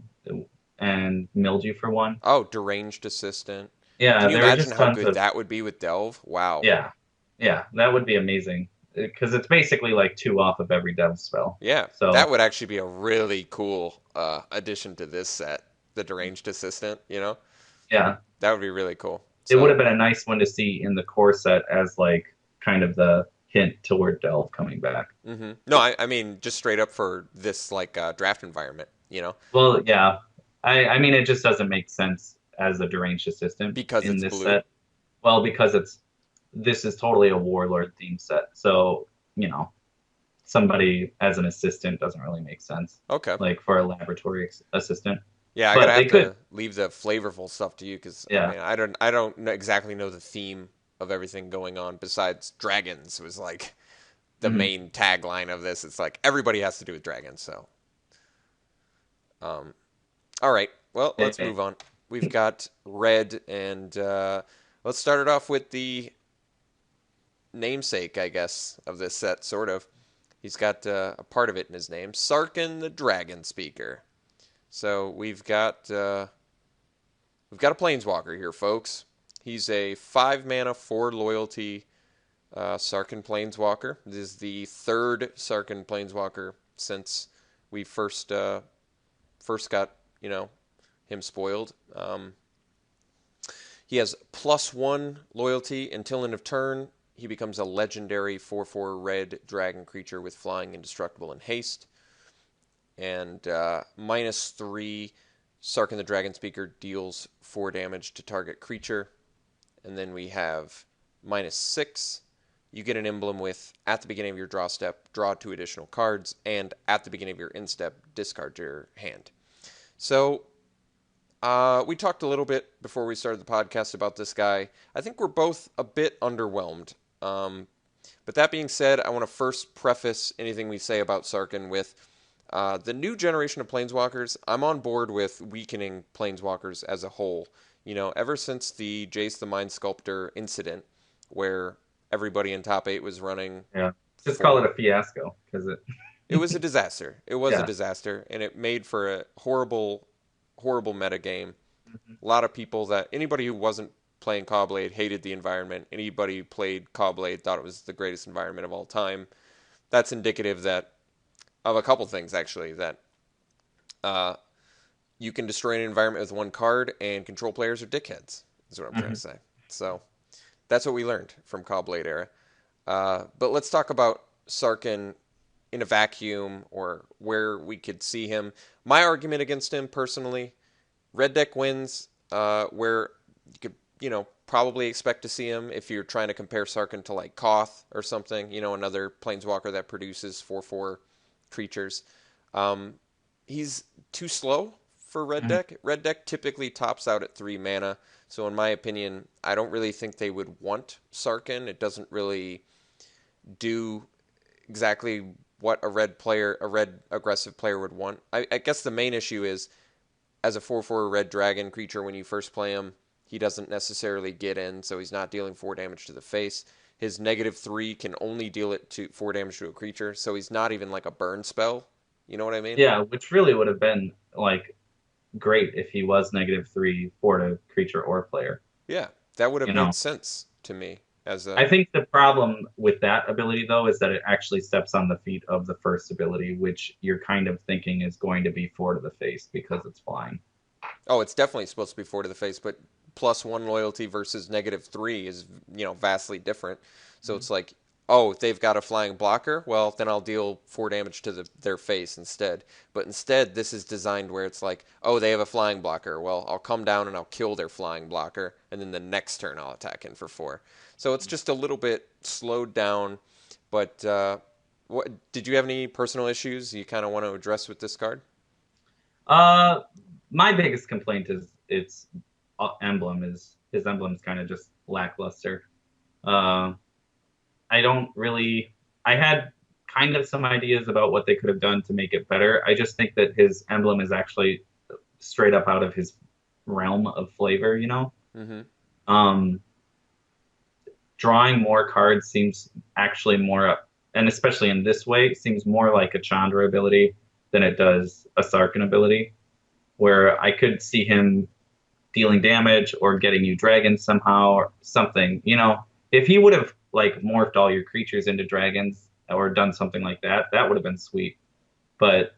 [SPEAKER 3] and milled you for 1?
[SPEAKER 2] Oh, Deranged Assistant. Can
[SPEAKER 3] Yeah,
[SPEAKER 2] you
[SPEAKER 3] there were
[SPEAKER 2] imagine
[SPEAKER 3] just
[SPEAKER 2] how
[SPEAKER 3] tons
[SPEAKER 2] good
[SPEAKER 3] of
[SPEAKER 2] that would be with Delve? Wow.
[SPEAKER 3] yeah, yeah, that would be amazing. because it's basically like 2 off of every dev spell.
[SPEAKER 2] Yeah,
[SPEAKER 3] So
[SPEAKER 2] that would actually be a really cool addition to this set, the Deranged Assistant,
[SPEAKER 3] yeah,
[SPEAKER 2] That would be really cool.
[SPEAKER 3] it would
[SPEAKER 2] So,
[SPEAKER 3] have been a nice one to see in the core set as like kind of the hint toward Delve coming back.
[SPEAKER 2] no, I mean, just straight up for this, like, draft environment,
[SPEAKER 3] Well, yeah, I mean it just doesn't make sense as a deranged assistant
[SPEAKER 2] because
[SPEAKER 3] in
[SPEAKER 2] it's
[SPEAKER 3] this
[SPEAKER 2] blue.
[SPEAKER 3] set. Well, because this is totally a warlord theme set, so somebody as an assistant doesn't really make sense,
[SPEAKER 2] Okay.
[SPEAKER 3] like for a laboratory assistant.
[SPEAKER 2] Yeah, I gotta
[SPEAKER 3] But they
[SPEAKER 2] have
[SPEAKER 3] could,
[SPEAKER 2] to leave the flavorful stuff to you because I
[SPEAKER 3] yeah.
[SPEAKER 2] mean I don't exactly know the theme of everything going on besides dragons was like the
[SPEAKER 3] Mhm.
[SPEAKER 2] main tagline of this. It's like everybody has to do with dragons. So, um, all right, well let's
[SPEAKER 3] Eh,
[SPEAKER 2] move on. We've got red and let's start it off with the namesake, I guess, of this set. Sort of, he's got a part of it in his name, Sarkin the Dragon Speaker. So we've got a Planeswalker here, folks. He's a 5 mana, 4 loyalty Sarkin Planeswalker. This is the third Sarkin Planeswalker since we first got him spoiled. He has +1 loyalty until end of turn. He becomes a legendary 4/4 red dragon creature with flying, indestructible, and haste. And -3, Sarkin the Dragon Speaker deals 4 damage to target creature. And then we have -6. You get an emblem with, at the beginning of your draw step, draw 2 additional cards, and at the beginning of your end step, discard your hand. So we talked a little bit before we started the podcast about this guy. I think we're both a bit underwhelmed. But that being said, I want to first preface anything we say about Sarkin with the new generation of Planeswalkers. I'm on board with weakening Planeswalkers as a whole. Ever since the Jace the Mind Sculptor incident, where everybody in top 8 was running
[SPEAKER 3] yeah, just call it
[SPEAKER 2] for.
[SPEAKER 3] a fiasco because
[SPEAKER 2] It was a disaster. It was a
[SPEAKER 3] yeah.
[SPEAKER 2] disaster, and it made for a horrible, horrible metagame.
[SPEAKER 3] Mhm.
[SPEAKER 2] A lot of people anybody who wasn't playing Cobblade hated the environment. Anybody who played Cobblade thought it was the greatest environment of all time. That's indicative of a couple things, actually, that uh, you can destroy an environment with 1 card, and control players are dickheads, is what I'm trying to
[SPEAKER 3] Mhm.
[SPEAKER 2] say. So that's what we learned from Cobblade era. But let's talk about Sarkin in a vacuum, or where we could see him. My argument against him, personally, red deck wins, where you could, probably expect to see him if you're trying to compare Sarkin to like Koth or something, another planeswalker that produces 4/4 creatures. He's too slow for red
[SPEAKER 3] Mhm.
[SPEAKER 2] deck. Red deck typically tops out at 3 mana. So in my opinion, I don't really think they would want Sarkin. It doesn't really do exactly what a red aggressive player would want. I guess the main issue is, as a 4/4 red dragon creature, when you first play him, he doesn't necessarily get in, so he's not dealing 4 damage to the face. His -3 can only deal it to 4 damage to a creature, so he's not even like a burn spell. You know what I mean?
[SPEAKER 3] Yeah, which really would have been like great if he was -3 for a creature or player.
[SPEAKER 2] Yeah, that would have
[SPEAKER 3] You
[SPEAKER 2] made
[SPEAKER 3] know,
[SPEAKER 2] sense to me as
[SPEAKER 3] I
[SPEAKER 2] a.
[SPEAKER 3] think the problem with that ability though is that it actually steps on the feet of the first ability, which you're kind of thinking is going to be 4 to the face because it's flying.
[SPEAKER 2] Oh, it's definitely supposed to be 4 to the face, but +1 loyalty versus -3 is, vastly different. So
[SPEAKER 3] Mhm.
[SPEAKER 2] it's like, oh, they've got a flying blocker. Well, then I'll deal 4 damage to their face instead. But instead, this is designed where it's like, oh, they have a flying blocker. Well, I'll come down and I'll kill their flying blocker, and then the next turn I'll attack in for 4. So it's just a little bit slowed down. But did you have any personal issues you kind of want to address with this card?
[SPEAKER 3] Uh, my biggest complaint is its emblem is his emblem is kind of just lackluster. Uh, I don't really. I had kind of some ideas about what they could have done to make it better. I just think that his emblem is actually straight up out of his realm of flavor.
[SPEAKER 2] Mm-hmm.
[SPEAKER 3] Um, Drawing more cards seems actually more up, and especially in this way, seems more like a Chandra ability than it does a Sarkin ability, where I could see him dealing damage or getting you dragons somehow or something. If he would have like morphed all your creatures into dragons or done something like that, that would have been sweet. But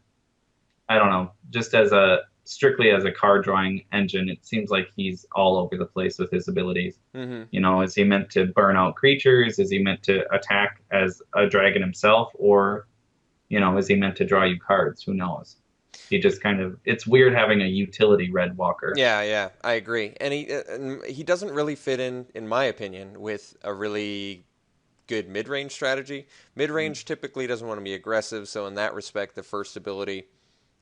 [SPEAKER 3] I don't know, just as a strictly as a card drawing engine, it seems like he's all over the place with his abilities.
[SPEAKER 2] Mm-hmm.
[SPEAKER 3] You know, is he meant to burn out creatures? Is he meant to attack as a dragon himself? Or, you know, is he meant to draw you cards? Who knows? He just kind of, it's weird having a utility red walker.
[SPEAKER 2] Yeah, I agree. And he doesn't really fit in my opinion, with a really good mid-range strategy. Mid-range typically doesn't want to be aggressive, so in that respect, the first ability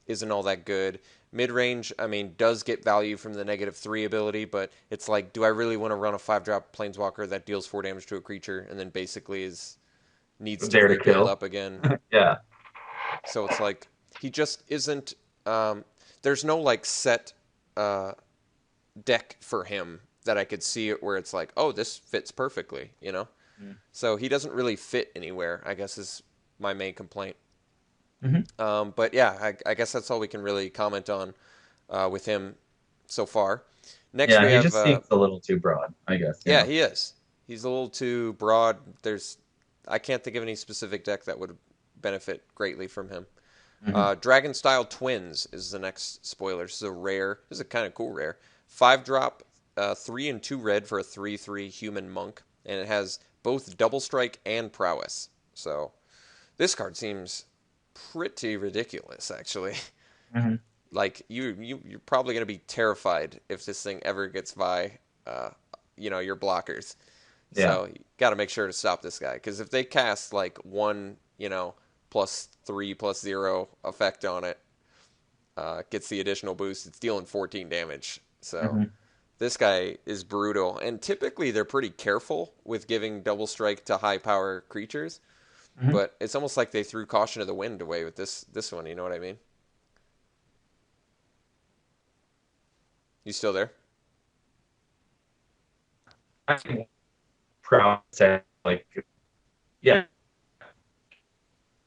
[SPEAKER 2] isn't all that good. Mid-range, I mean, does get value from the -3 ability, but it's like, do I really want to run a 5-drop Planeswalker that deals 4 damage to a creature and then basically needs to
[SPEAKER 3] There to
[SPEAKER 2] rebuild
[SPEAKER 3] kill.
[SPEAKER 2] up again?
[SPEAKER 3] Yeah.
[SPEAKER 2] So it's like, he just isn't, there's no like set uh, deck for him that I could see it where it's like, oh, this fits perfectly, you know? So he doesn't really fit anywhere, I guess, is my main complaint. But yeah, I guess that's all we can really comment on with him so far. Next,
[SPEAKER 3] Yeah,
[SPEAKER 2] we
[SPEAKER 3] he
[SPEAKER 2] have
[SPEAKER 3] just seems a little too broad, I guess.
[SPEAKER 2] yeah, he is. He's a little too broad. I can't think of any specific deck that would benefit greatly from him. Dragon Style Twins is the next spoiler. This is a rare. This is a kind of cool rare. 5-drop, 3 and 2 red for a 3/3 human monk, and it has both double strike and prowess. So this card seems pretty ridiculous, actually. Like you're probably going to be terrified if this thing ever gets by, your blockers.
[SPEAKER 3] Yeah.
[SPEAKER 2] So you got to make sure to stop this guy, because if they cast like one, +3/+0 effect on it, gets the additional boost, it's dealing 14 damage. So this guy is brutal, and typically they're pretty careful with giving double strike to high power creatures. But it's almost like they threw caution to the wind away with this one. You know what I mean? You still there?
[SPEAKER 3] I think proud said like, yeah.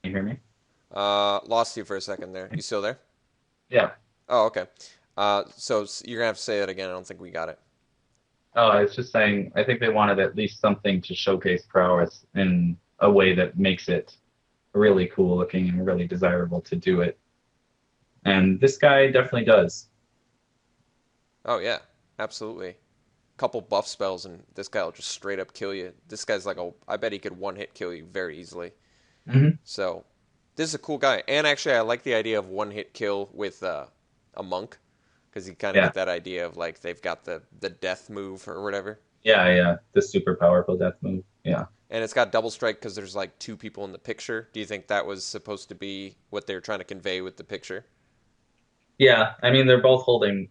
[SPEAKER 3] Can you hear me?
[SPEAKER 2] Lost you for a second there. You still there?
[SPEAKER 3] Yeah.
[SPEAKER 2] Oh, okay. So you're gonna have to say that again. I don't think we got it.
[SPEAKER 3] Oh, I was just saying, I think they wanted at least something to showcase prowess in a way that makes it really cool looking and really desirable to do it. And this guy definitely does.
[SPEAKER 2] Oh yeah, absolutely. Couple buff spells and this guy will just straight up kill you. This guy's like I bet he could one hit kill you very easily. So this is a cool guy, and actually I like the idea of one hit kill with a monk, because you kind of get that idea of like they've got the death move or whatever.
[SPEAKER 3] Yeah. The super powerful death move. Yeah.
[SPEAKER 2] And it's got double strike because there's like 2 people in the picture. Do you think that was supposed to be what they were trying to convey with the picture?
[SPEAKER 3] Yeah, I mean they're both holding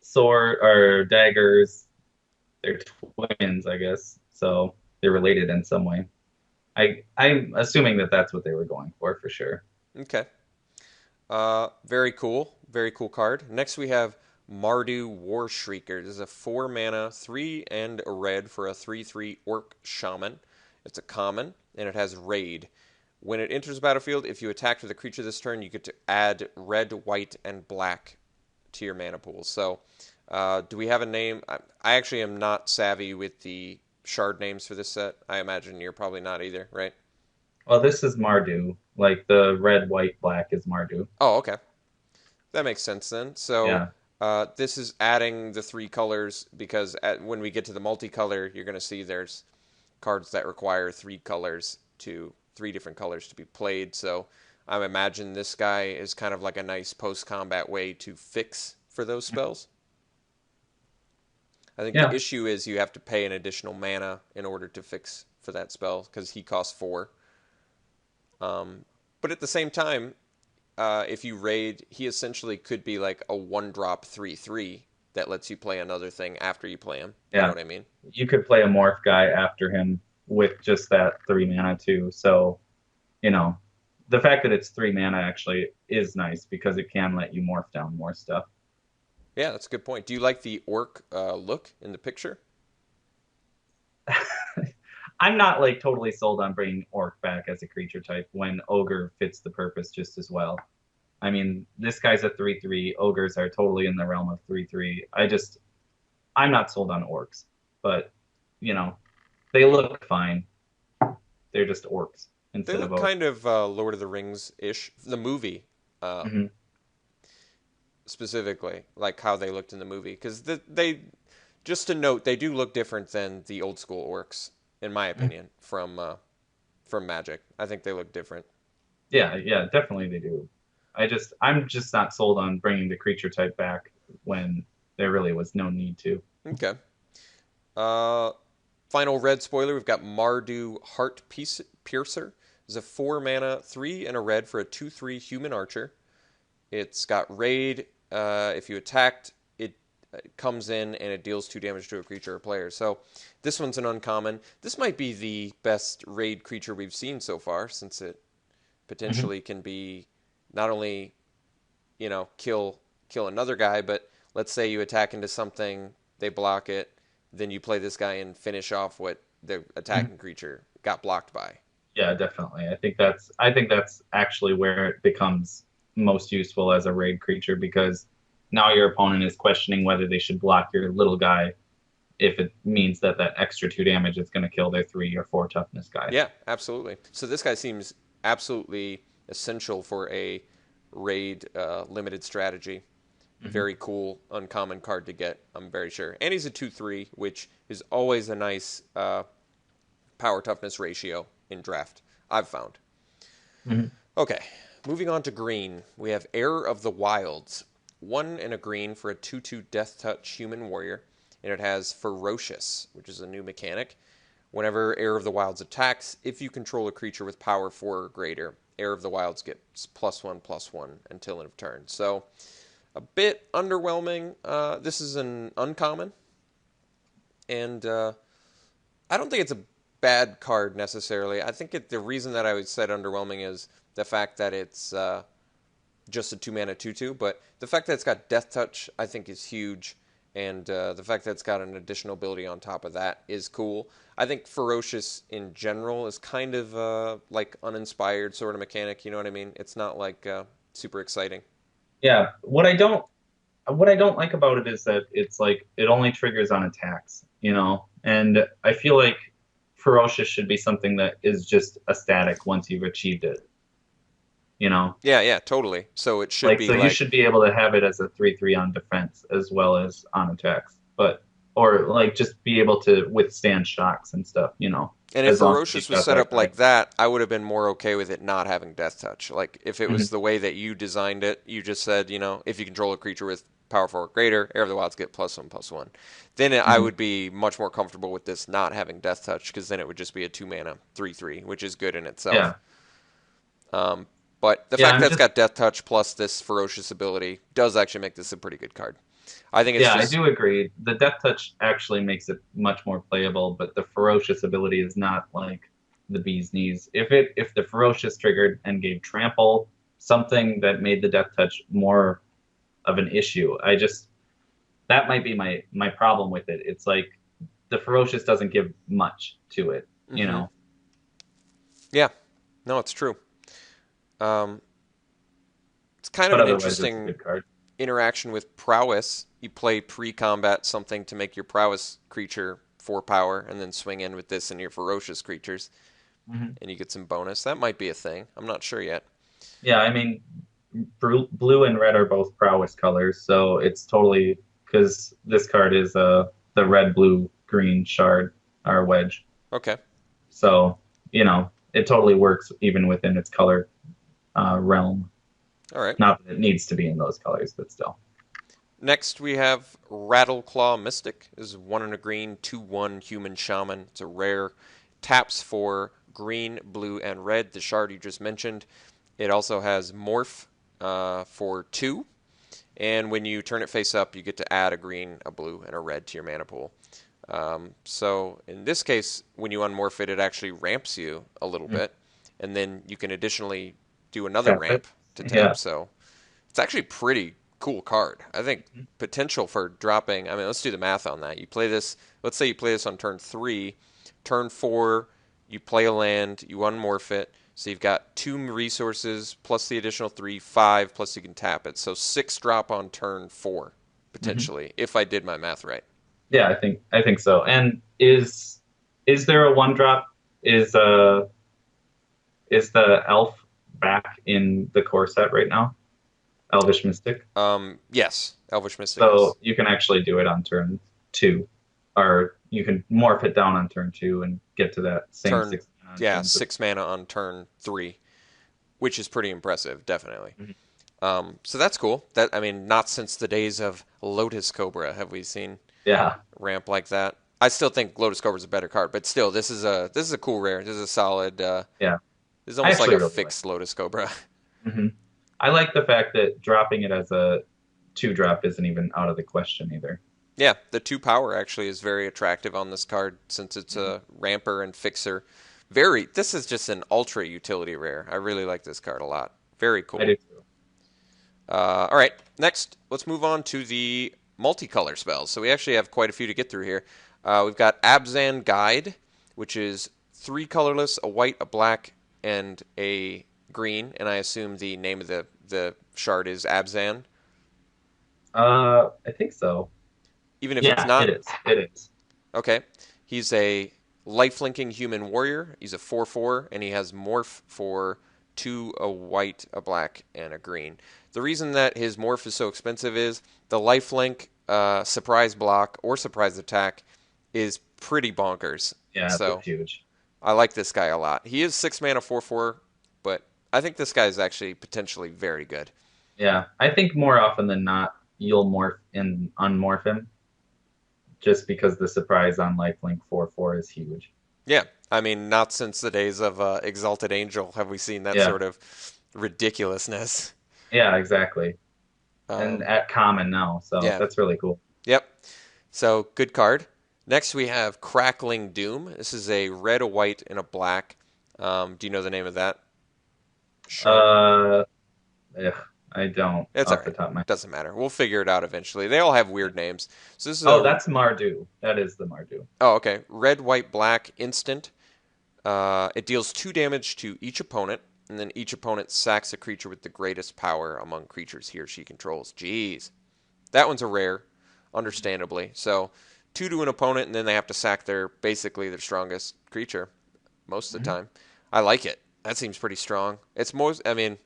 [SPEAKER 3] sword or daggers. They're twins, I guess. So they're related in some way. I'm assuming that that's what they were going for sure.
[SPEAKER 2] Okay. Very cool. Very cool card. Next we have Mardu War Shrieker. This is a 4 mana, 3 and a red for a 3/3 Orc Shaman. It's a common, and it has Raid. When it enters the battlefield, if you attack with a creature this turn, you get to add red, white, and black to your mana pool. So, do we have a name? I actually am not savvy with the shard names for this set. I imagine you're probably not either, right?
[SPEAKER 3] Well, this is Mardu. Like the red, white, black is Mardu.
[SPEAKER 2] Oh, okay. That makes sense then. So,
[SPEAKER 3] Yeah.
[SPEAKER 2] this is adding the 3 colors, because when we get to the multicolor, you're going to see there's cards that require 3 different colors to be played. So I imagine this guy is kind of like a nice post-combat way to fix for those spells. I think the issue is you have to pay an additional mana in order to fix for that spell, because he costs 4. But at the same time, if you raid, he essentially could be like a 1-drop 3/3 that lets you play another thing after you play him. You know what I mean?
[SPEAKER 3] You could play a morph guy after him with just that 3 mana too. So, the fact that it's 3 mana actually is nice, because it can let you morph down more stuff.
[SPEAKER 2] Yeah, that's a good point. Do you like the orc look in the picture?
[SPEAKER 3] I'm not like totally sold on bringing orc back as a creature type when ogre fits the purpose just as well. I mean, this guy's a 3/3. Ogres are totally in the realm of 3/3. I'm not sold on orcs, but they look fine. they're just orcs
[SPEAKER 2] They
[SPEAKER 3] instead
[SPEAKER 2] look
[SPEAKER 3] of
[SPEAKER 2] kind of Lord of the Rings-ish. The movie,
[SPEAKER 3] Mhm.
[SPEAKER 2] specifically, like how they looked in the movie. Because just to note, they do look different than the old school orcs, in my opinion, from Magic. I think they look different.
[SPEAKER 3] Yeah, definitely they do. I'm just not sold on bringing the creature type back when there really was no need to.
[SPEAKER 2] Okay. Uh, Final red spoiler, we've got Mardu Piercer. It's a 4 mana, 3 and a red for a 2/3 human archer. It's got raid. If you attacked, it comes in and it deals 2 damage to a creature or player. So this one's an uncommon. This might be the best raid creature we've seen so far, since it
[SPEAKER 3] Mhm.
[SPEAKER 2] potentially can be not only, kill another guy, but let's say you attack into something, they block it, then you play this guy and finish off what the
[SPEAKER 3] Mhm.
[SPEAKER 2] attacking creature got blocked by.
[SPEAKER 3] Yeah, definitely. I think that's actually where it becomes most useful as a raid creature because now your opponent is questioning whether they should block your little guy if it means that that extra 2 damage is going to kill their 3 or 4 toughness guy.
[SPEAKER 2] Yeah, absolutely. So this guy seems absolutely essential for a raid limited strategy.
[SPEAKER 3] Hmm.
[SPEAKER 2] Very cool, uncommon card to get, I'm very sure. And he's a 2/3, which is always a nice power toughness ratio in draft, I've found.
[SPEAKER 3] Hmm.
[SPEAKER 2] Okay, moving on to green. We have Heir of the Wilds. 1 and a green for a 2/2 Death Touch human warrior. And it has Ferocious, which is a new mechanic. Whenever Heir of the Wilds attacks, if you control a creature with power 4 or greater, Heir of the Wilds gets +1/+1 until end of turn. So a bit underwhelming. This is an uncommon, and I don't think it's a bad card necessarily. I think the reason that I would said underwhelming is the fact that it's just a 2 mana 2/2, but the fact that it's got Death Touch I think is huge, and the fact that it's got an additional ability on top of that is cool. I think Ferocious in general is kind of like uninspired sort of mechanic. You know what I mean? It's not like super exciting.
[SPEAKER 3] Yeah, what I don't like about it is that it's like it only triggers on attacks, and I feel like ferocious should be something that is just a static once you've achieved it, you know.
[SPEAKER 2] Yeah, yeah, totally. So it should
[SPEAKER 3] Like
[SPEAKER 2] be
[SPEAKER 3] so you
[SPEAKER 2] like
[SPEAKER 3] should be able to have it as a 3/3 on defense as well as on attacks, but or like just be able to withstand shocks and stuff,
[SPEAKER 2] And if
[SPEAKER 3] as long as you've
[SPEAKER 2] Ferocious was
[SPEAKER 3] got
[SPEAKER 2] set
[SPEAKER 3] that
[SPEAKER 2] up
[SPEAKER 3] guy.
[SPEAKER 2] like that, I would have been more okay with it not having Death Touch. Like, if it was
[SPEAKER 3] Hmm.
[SPEAKER 2] the way that you designed it, you just said, if you control a creature with power 4 or greater, Heir of the Wilds get +1/+1. Then I
[SPEAKER 3] Hmm.
[SPEAKER 2] would be much more comfortable with this not having Death Touch, because then it would just be a 2 mana 3/3, which is good in itself.
[SPEAKER 3] Yeah,
[SPEAKER 2] Um, but the
[SPEAKER 3] yeah.
[SPEAKER 2] fact
[SPEAKER 3] I'm
[SPEAKER 2] that it's
[SPEAKER 3] just
[SPEAKER 2] got Death Touch plus this Ferocious ability does actually make this a pretty good card. I think it's
[SPEAKER 3] Yeah, I
[SPEAKER 2] just
[SPEAKER 3] do agree. The Death Touch actually makes it much more playable, but the Ferocious ability is not like the bee's knees. If the Ferocious triggered and gave Trample, something that made the Death Touch more of an issue, that might be my problem with it. It's like the Ferocious doesn't give much to it, you
[SPEAKER 2] hmm
[SPEAKER 3] know.
[SPEAKER 2] yeah, no, it's true. Um, it's kind of
[SPEAKER 3] But
[SPEAKER 2] an
[SPEAKER 3] otherwise, it's a
[SPEAKER 2] interesting
[SPEAKER 3] good card.
[SPEAKER 2] interaction with prowess. You play pre-combat something to make your prowess creature 4 power, and then swing in with this and your ferocious creatures,
[SPEAKER 3] Hmm.
[SPEAKER 2] and you get some bonus. That might be a thing. I'm not sure yet.
[SPEAKER 3] Yeah, I mean, blue and red are both prowess colors, so it's totally because this card is the red, blue, green shard or wedge.
[SPEAKER 2] Okay.
[SPEAKER 3] So, it totally works even within its color realm.
[SPEAKER 2] All right.
[SPEAKER 3] Not that it needs to be in those colors, but still.
[SPEAKER 2] Next we have Rattleclaw Mystic. This is 1 and a green, 2/1 human shaman. It's a rare. Taps for green, blue, and red. The shard you just mentioned. It also has morph for 2. And when you turn it face up, you get to add a green, a blue, and a red to your mana pool. So in this case, when you unmorph it, it actually ramps you a little
[SPEAKER 3] Mm.
[SPEAKER 2] bit, and then you can additionally do another
[SPEAKER 3] Tap it.
[SPEAKER 2] ramp to
[SPEAKER 3] Yeah.
[SPEAKER 2] tap. So it's actually a pretty cool card. I think potential for dropping. I mean, let's do the math on that. You play this. Let's say you play this on turn 3. Turn 4, you play a land. You unmorph it. So you've got 2 resources plus the additional 3, 5 plus you can tap it. So 6 drop on turn 4
[SPEAKER 3] Hmm.
[SPEAKER 2] potentially, if I did my math right.
[SPEAKER 3] Yeah, I think so. And is there a one drop? Is Is the elf back in the core set right now? Elvish Mystic.
[SPEAKER 2] Yes, Elvish Mystic is
[SPEAKER 3] So you can actually do it on turn 2, or you can morph it down on turn 2 and get to that same
[SPEAKER 2] turn,
[SPEAKER 3] 6 on
[SPEAKER 2] yeah,
[SPEAKER 3] turn 3.
[SPEAKER 2] 6 mana on turn 3, which is pretty impressive, definitely.
[SPEAKER 3] Mhm.
[SPEAKER 2] So that's cool. That I mean, not since the days of Lotus Cobra have we seen
[SPEAKER 3] Yeah,
[SPEAKER 2] ramp like that. I still think Lotus Cobra is a better card, but still, this is a cool rare. This is a solid.
[SPEAKER 3] yeah.
[SPEAKER 2] This is
[SPEAKER 3] I
[SPEAKER 2] almost like
[SPEAKER 3] actually
[SPEAKER 2] a
[SPEAKER 3] really like
[SPEAKER 2] fixed Lotus Cobra.
[SPEAKER 3] it. I like the fact that dropping it as a 2-drop isn't even out of the question either.
[SPEAKER 2] Yeah, the 2 power actually is very attractive on this card since it's
[SPEAKER 3] Mhm.
[SPEAKER 2] a ramper and fixer. This is just an ultra utility rare. I really like this card a lot. Very
[SPEAKER 3] I
[SPEAKER 2] cool.
[SPEAKER 3] do too.
[SPEAKER 2] All right, next, let's move on to the multicolor spells. So we actually have quite a few to get through here. We've got Abzan Guide, which is 3 colorless, a white, a black, and a green. And I assume the name of the shard is Abzan,
[SPEAKER 3] I think so.
[SPEAKER 2] even if it's
[SPEAKER 3] Yeah, it
[SPEAKER 2] not.
[SPEAKER 3] is. It is.
[SPEAKER 2] Okay. He's a lifelinking human warrior. He's a 4/4, and he has morph for 2, a white, a black, and a green. The reason that his morph is so expensive is the lifelink surprise block or surprise attack is pretty bonkers.
[SPEAKER 3] Yeah,
[SPEAKER 2] So
[SPEAKER 3] it's huge.
[SPEAKER 2] I like this guy a lot. He is 6 mana 4/4, but I think this guy is actually potentially very good.
[SPEAKER 3] Yeah, I think more often than not, you'll morph and unmorph him just because the surprise on lifelink 4/4 is huge.
[SPEAKER 2] Yeah, I mean, not since the days of Exalted Angel have we seen that
[SPEAKER 3] Yeah,
[SPEAKER 2] sort of ridiculousness.
[SPEAKER 3] yeah, exactly. And
[SPEAKER 2] Um,
[SPEAKER 3] at common now, so
[SPEAKER 2] yeah,
[SPEAKER 3] that's really cool.
[SPEAKER 2] yep. So good card. Next we have Crackling Doom. This is a red, a white, and a black. Do you know the name of that shard?
[SPEAKER 3] Uh, ugh, I don't
[SPEAKER 2] It's all
[SPEAKER 3] off the
[SPEAKER 2] right.
[SPEAKER 3] top of my.
[SPEAKER 2] Doesn't matter. We'll figure it out eventually. They all have weird names. So this is
[SPEAKER 3] Oh,
[SPEAKER 2] a
[SPEAKER 3] that's Mardu. That is the Mardu.
[SPEAKER 2] oh okay, red, white, black instant. It deals 2 damage to each opponent, and then each opponent sacks a creature with the greatest power among creatures he or she controls. Jeez, that one's a rare, understandably. So 2 to an opponent, and then they have to sack basically their strongest creature most of the
[SPEAKER 3] Mhm.
[SPEAKER 2] time. I like it. That seems pretty strong. It's most. I mean,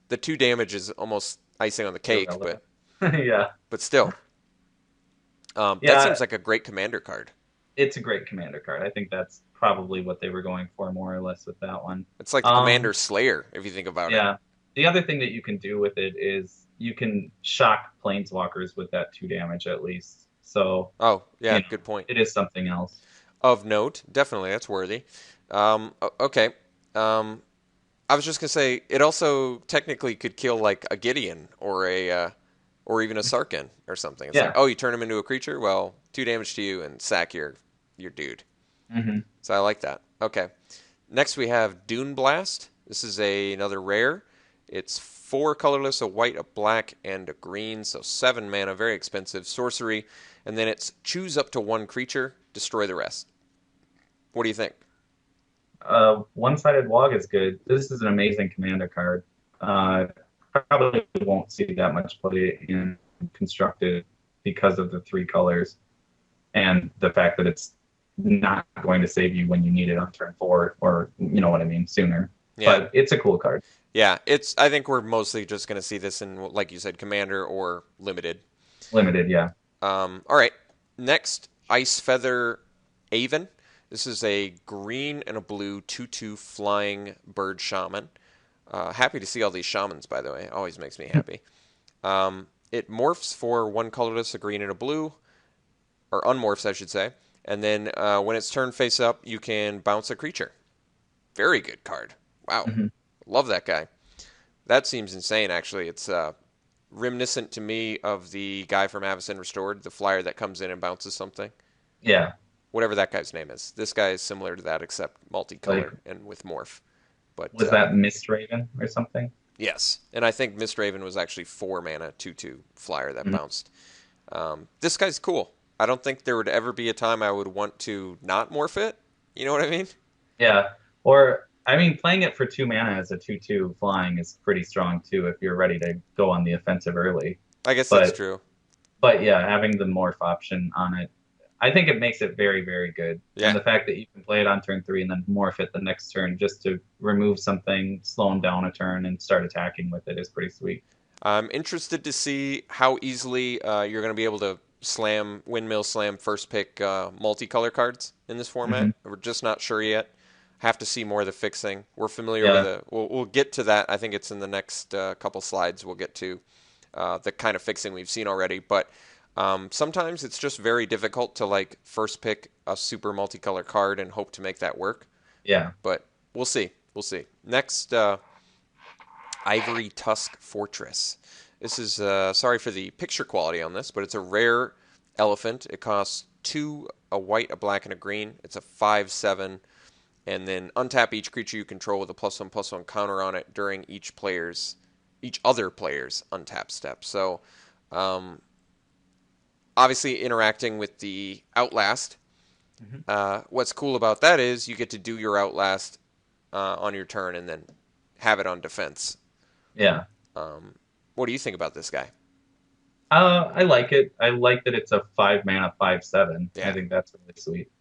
[SPEAKER 2] the 2 damage is almost icing on the cake,
[SPEAKER 3] Irrelevant.
[SPEAKER 2] but
[SPEAKER 3] Yeah,
[SPEAKER 2] still, that
[SPEAKER 3] yeah.
[SPEAKER 2] seems like a great commander card.
[SPEAKER 3] It's a great commander card. I think that's probably what they were going for more or less with that one.
[SPEAKER 2] It's like the
[SPEAKER 3] Um,
[SPEAKER 2] Commander Slayer, if you think about it.
[SPEAKER 3] yeah. The other thing that you can do with it is you can shock planeswalkers with that 2 damage at least. So,
[SPEAKER 2] Oh, yeah,
[SPEAKER 3] you know,
[SPEAKER 2] good point.
[SPEAKER 3] it is something else.
[SPEAKER 2] Of note, definitely, that's worthy. Okay. Um, I was just gonna say it also technically could kill like a Gideon or even a Sarkin or something. It's like,
[SPEAKER 3] Yeah.
[SPEAKER 2] oh, you turn him into a creature. Well, 2 damage to you and sack your dude.
[SPEAKER 3] Hmm.
[SPEAKER 2] So I like that. Okay. Next we have Dune Blast. This is another rare. It's 4 colorless, a white, a black, and a green. So 7 mana, very expensive sorcery. And then it's choose up to 1 creature, destroy the rest. What do you think?
[SPEAKER 3] One-sided Wog is good. This is an amazing commander card. Uh, Probably won't see that much play in constructed because of the 3 colors and the fact that it's not going to save you when you need it on turn 4, or you know what I mean, sooner.
[SPEAKER 2] Yeah.
[SPEAKER 3] But it's a cool card.
[SPEAKER 2] Yeah, I think we're mostly just going to see this in, like you said, Commander or Limited.
[SPEAKER 3] Limited, yeah.
[SPEAKER 2] All right. Next, Ice Feather Aven. This is a green and a blue 2/2 flying bird shaman. Happy to see all these shamans, by the way. Always makes me happy. It morphs for 1 colorless, a green and a blue, or unmorphs, I should say. And then when it's turned face up, you can bounce a creature. Very good card. Wow.
[SPEAKER 3] Hmm.
[SPEAKER 2] Love that guy. That seems insane, actually. It's reminiscent to me of the guy from Avacyn Restored, the flyer that comes in and bounces something.
[SPEAKER 3] Yeah.
[SPEAKER 2] Whatever that guy's name is. This guy is similar to that, except
[SPEAKER 3] Like,
[SPEAKER 2] multicolor and with morph. But
[SPEAKER 3] was that Mist Raven or something?
[SPEAKER 2] yes, and I think Mist Raven was actually 4 mana 2/2 flyer that
[SPEAKER 3] Mhm.
[SPEAKER 2] bounced. This guy's cool. I don't think there would ever be a time I would want to not morph it. You know what I mean?
[SPEAKER 3] Yeah. Or, I mean, playing it for 2 mana as a 2/2 flying is pretty strong too if you're ready to go on the offensive early.
[SPEAKER 2] I guess that's
[SPEAKER 3] But
[SPEAKER 2] true.
[SPEAKER 3] yeah, having the morph option on it, I think it makes it very, very good.
[SPEAKER 2] Yeah.
[SPEAKER 3] And the fact that you can play it on turn 3 and then morph it the next turn just to remove something, slow them down a turn, and start attacking with it is pretty sweet.
[SPEAKER 2] I'm interested to see how easily you're going to be able to windmill slam first pick multicolor cards in this format. We're just not sure yet. Have to see more of the fixing. We're familiar with it. We'll get to that. I think it's in the next couple slides. We'll get to the kind of fixing we've seen already. But sometimes it's just very difficult to like first pick a super multicolor card and hope to make that work.
[SPEAKER 3] Yeah.
[SPEAKER 2] But we'll see. We'll see. Next, Ivory Tusk Fortress. This is, sorry for the picture quality on this, but it's a rare elephant. It costs 2, a white, a black, and a green. It's a 5/7. And then untap each creature you control with a +1/+1 counter on it during each other player's untap step. So, obviously interacting with the Outlast. What's cool about that is you get to do your Outlast on your turn and then have it on defense.
[SPEAKER 3] Yeah.
[SPEAKER 2] What do you think about this guy?
[SPEAKER 3] I like it. I like that it's a 5 mana 5/7.
[SPEAKER 2] Yeah.
[SPEAKER 3] I think that's really sweet.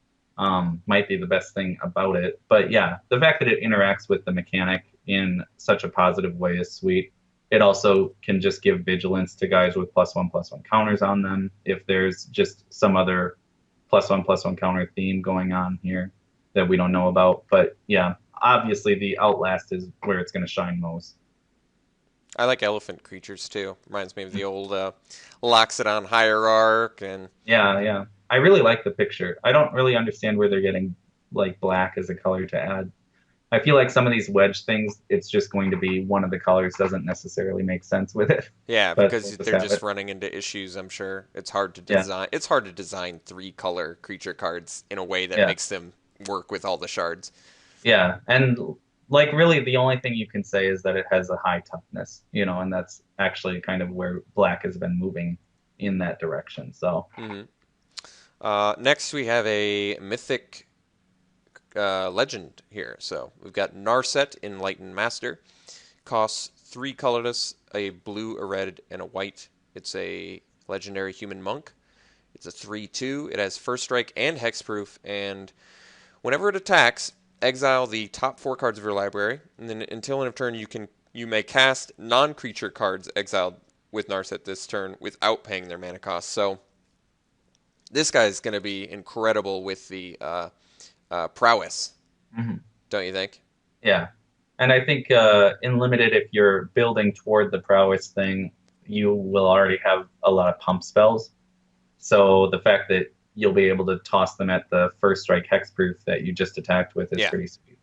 [SPEAKER 3] Might be the best thing about it. But yeah, the fact that it interacts with the mechanic in such a positive way is sweet. It also can just give vigilance to guys with +1/+1 counters on them if there's just some other +1/+1 counter theme going on here that we don't know about. But yeah, obviously the Outlast is where it's going to shine most.
[SPEAKER 2] I like elephant creatures too. Reminds me of the old Loxodon Hierarch and
[SPEAKER 3] Yeah. I really like the picture. I don't really understand where they're getting like black as a color to add. I feel like some of these wedge things, it's just going to be one of the colors doesn't necessarily make sense with it.
[SPEAKER 2] yeah,
[SPEAKER 3] But
[SPEAKER 2] because
[SPEAKER 3] we'll
[SPEAKER 2] they're
[SPEAKER 3] have
[SPEAKER 2] just
[SPEAKER 3] it.
[SPEAKER 2] running into issues. I'm sure it's hard to
[SPEAKER 3] Yeah.
[SPEAKER 2] design. It's hard to design 3-color creature cards in a way that
[SPEAKER 3] Yeah.
[SPEAKER 2] makes them work with all the shards.
[SPEAKER 3] Yeah, and like really the only thing you can say is that it has a high toughness, and that's actually kind of where black has been moving in that direction. So
[SPEAKER 2] Next, we have a mythic legend here. So we've got Narset, Enlightened Master. Costs 3 colorless, a blue, a red, and a white. It's a legendary human monk. It's a 3/2. It has first strike and hexproof, and whenever it attacks, exile the top 4 cards of your library, and then until end of turn, you may cast non-creature cards exiled with Narset this turn without paying their mana cost. So this guy is going to be incredible with the prowess, don't you think?
[SPEAKER 3] yeah, and I think in limited, if you're building toward the prowess thing, you will already have a lot of pump spells. So the fact that you'll be able to toss them at the first strike hexproof that you just attacked with is pretty sweet.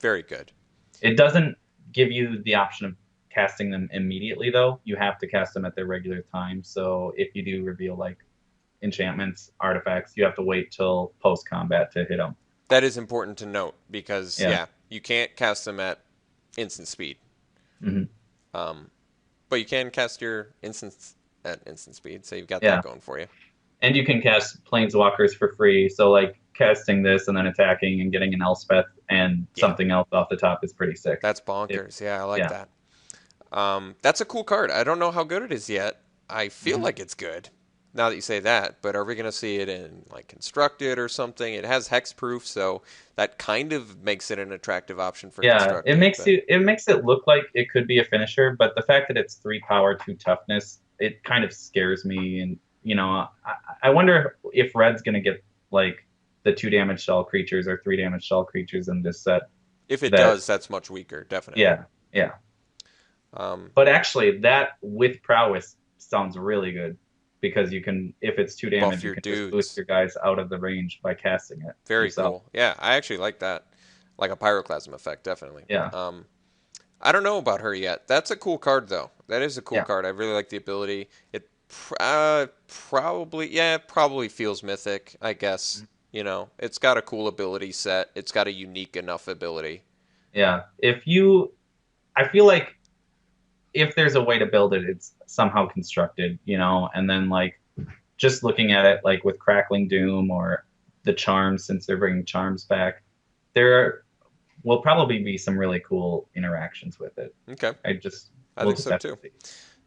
[SPEAKER 2] Very good.
[SPEAKER 3] It doesn't give you the option of casting them immediately, though. You have to cast them at their regular time. So if you do reveal like enchantments, artifacts, you have to wait till post combat to hit them.
[SPEAKER 2] That is important to note because you can't cast them at instant speed. But you can cast your instants at instant speed, so you've got that going for you.
[SPEAKER 3] And you can cast planeswalkers for free. So like casting this and then attacking and getting an Elspeth and something else off the top is pretty sick.
[SPEAKER 2] That's bonkers. I like that. That's a cool card. I don't know how good it is yet. I feel like it's good now that you say that, but are we going to see it in like Constructed or something? It has hexproof, so that kind of makes it an attractive option for Constructed.
[SPEAKER 3] It makes it look like it could be a finisher, but the fact that it's 3 power, 2 toughness, it kind of scares me. And I wonder if Red's going to get like the 2 damage shell creatures or 3 damage shell creatures in this set.
[SPEAKER 2] If it does, that's much weaker, definitely.
[SPEAKER 3] Yeah. But actually, that with prowess sounds really good because you can, if it's 2 damage, you can just boost your guys out of the range by casting it.
[SPEAKER 2] Very cool. Yeah, I actually like that. Like a pyroclasm effect, definitely.
[SPEAKER 3] Yeah.
[SPEAKER 2] I don't know about her yet. That's a cool card, though. That is a cool card. I really like the ability. It probably feels mythic, I guess. It's got a cool ability set. It's got a unique enough ability.
[SPEAKER 3] Yeah. I feel like if there's a way to build it, it's somehow constructed, and then like just looking at it like with Crackling Doom or the Charms, since they're bringing Charms back, there will probably be some really cool interactions with it.
[SPEAKER 2] Okay.
[SPEAKER 3] I think so too.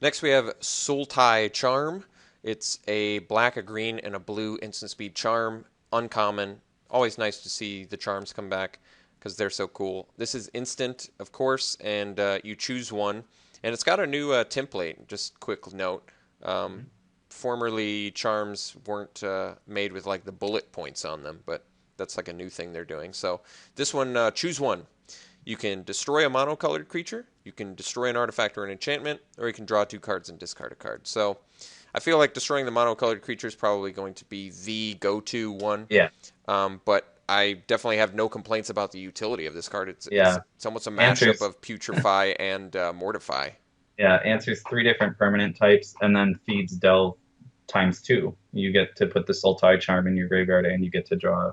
[SPEAKER 2] Next we have Sultai Charm. It's a black, a green, and a blue instant speed charm. Uncommon. Always nice to see the charms come back because they're so cool. This is instant, of course, and you choose one. And it's got a new template. Just quick note. Formerly, charms weren't made with like the bullet points on them, but that's like a new thing they're doing. So this one, choose one. You can destroy a monocolored creature, you can destroy an artifact or an enchantment, or you can draw 2 cards and discard a card. So I feel like destroying the monocolored creature is probably going to be the go-to one.
[SPEAKER 3] Yeah.
[SPEAKER 2] But I definitely have no complaints about the utility of this card. It's almost a mashup
[SPEAKER 3] Answers.
[SPEAKER 2] of Putrefy and Mortify.
[SPEAKER 3] Yeah, answers 3 different permanent types and then feeds Delve ×2. You get to put the Sultai charm in your graveyard and you get to draw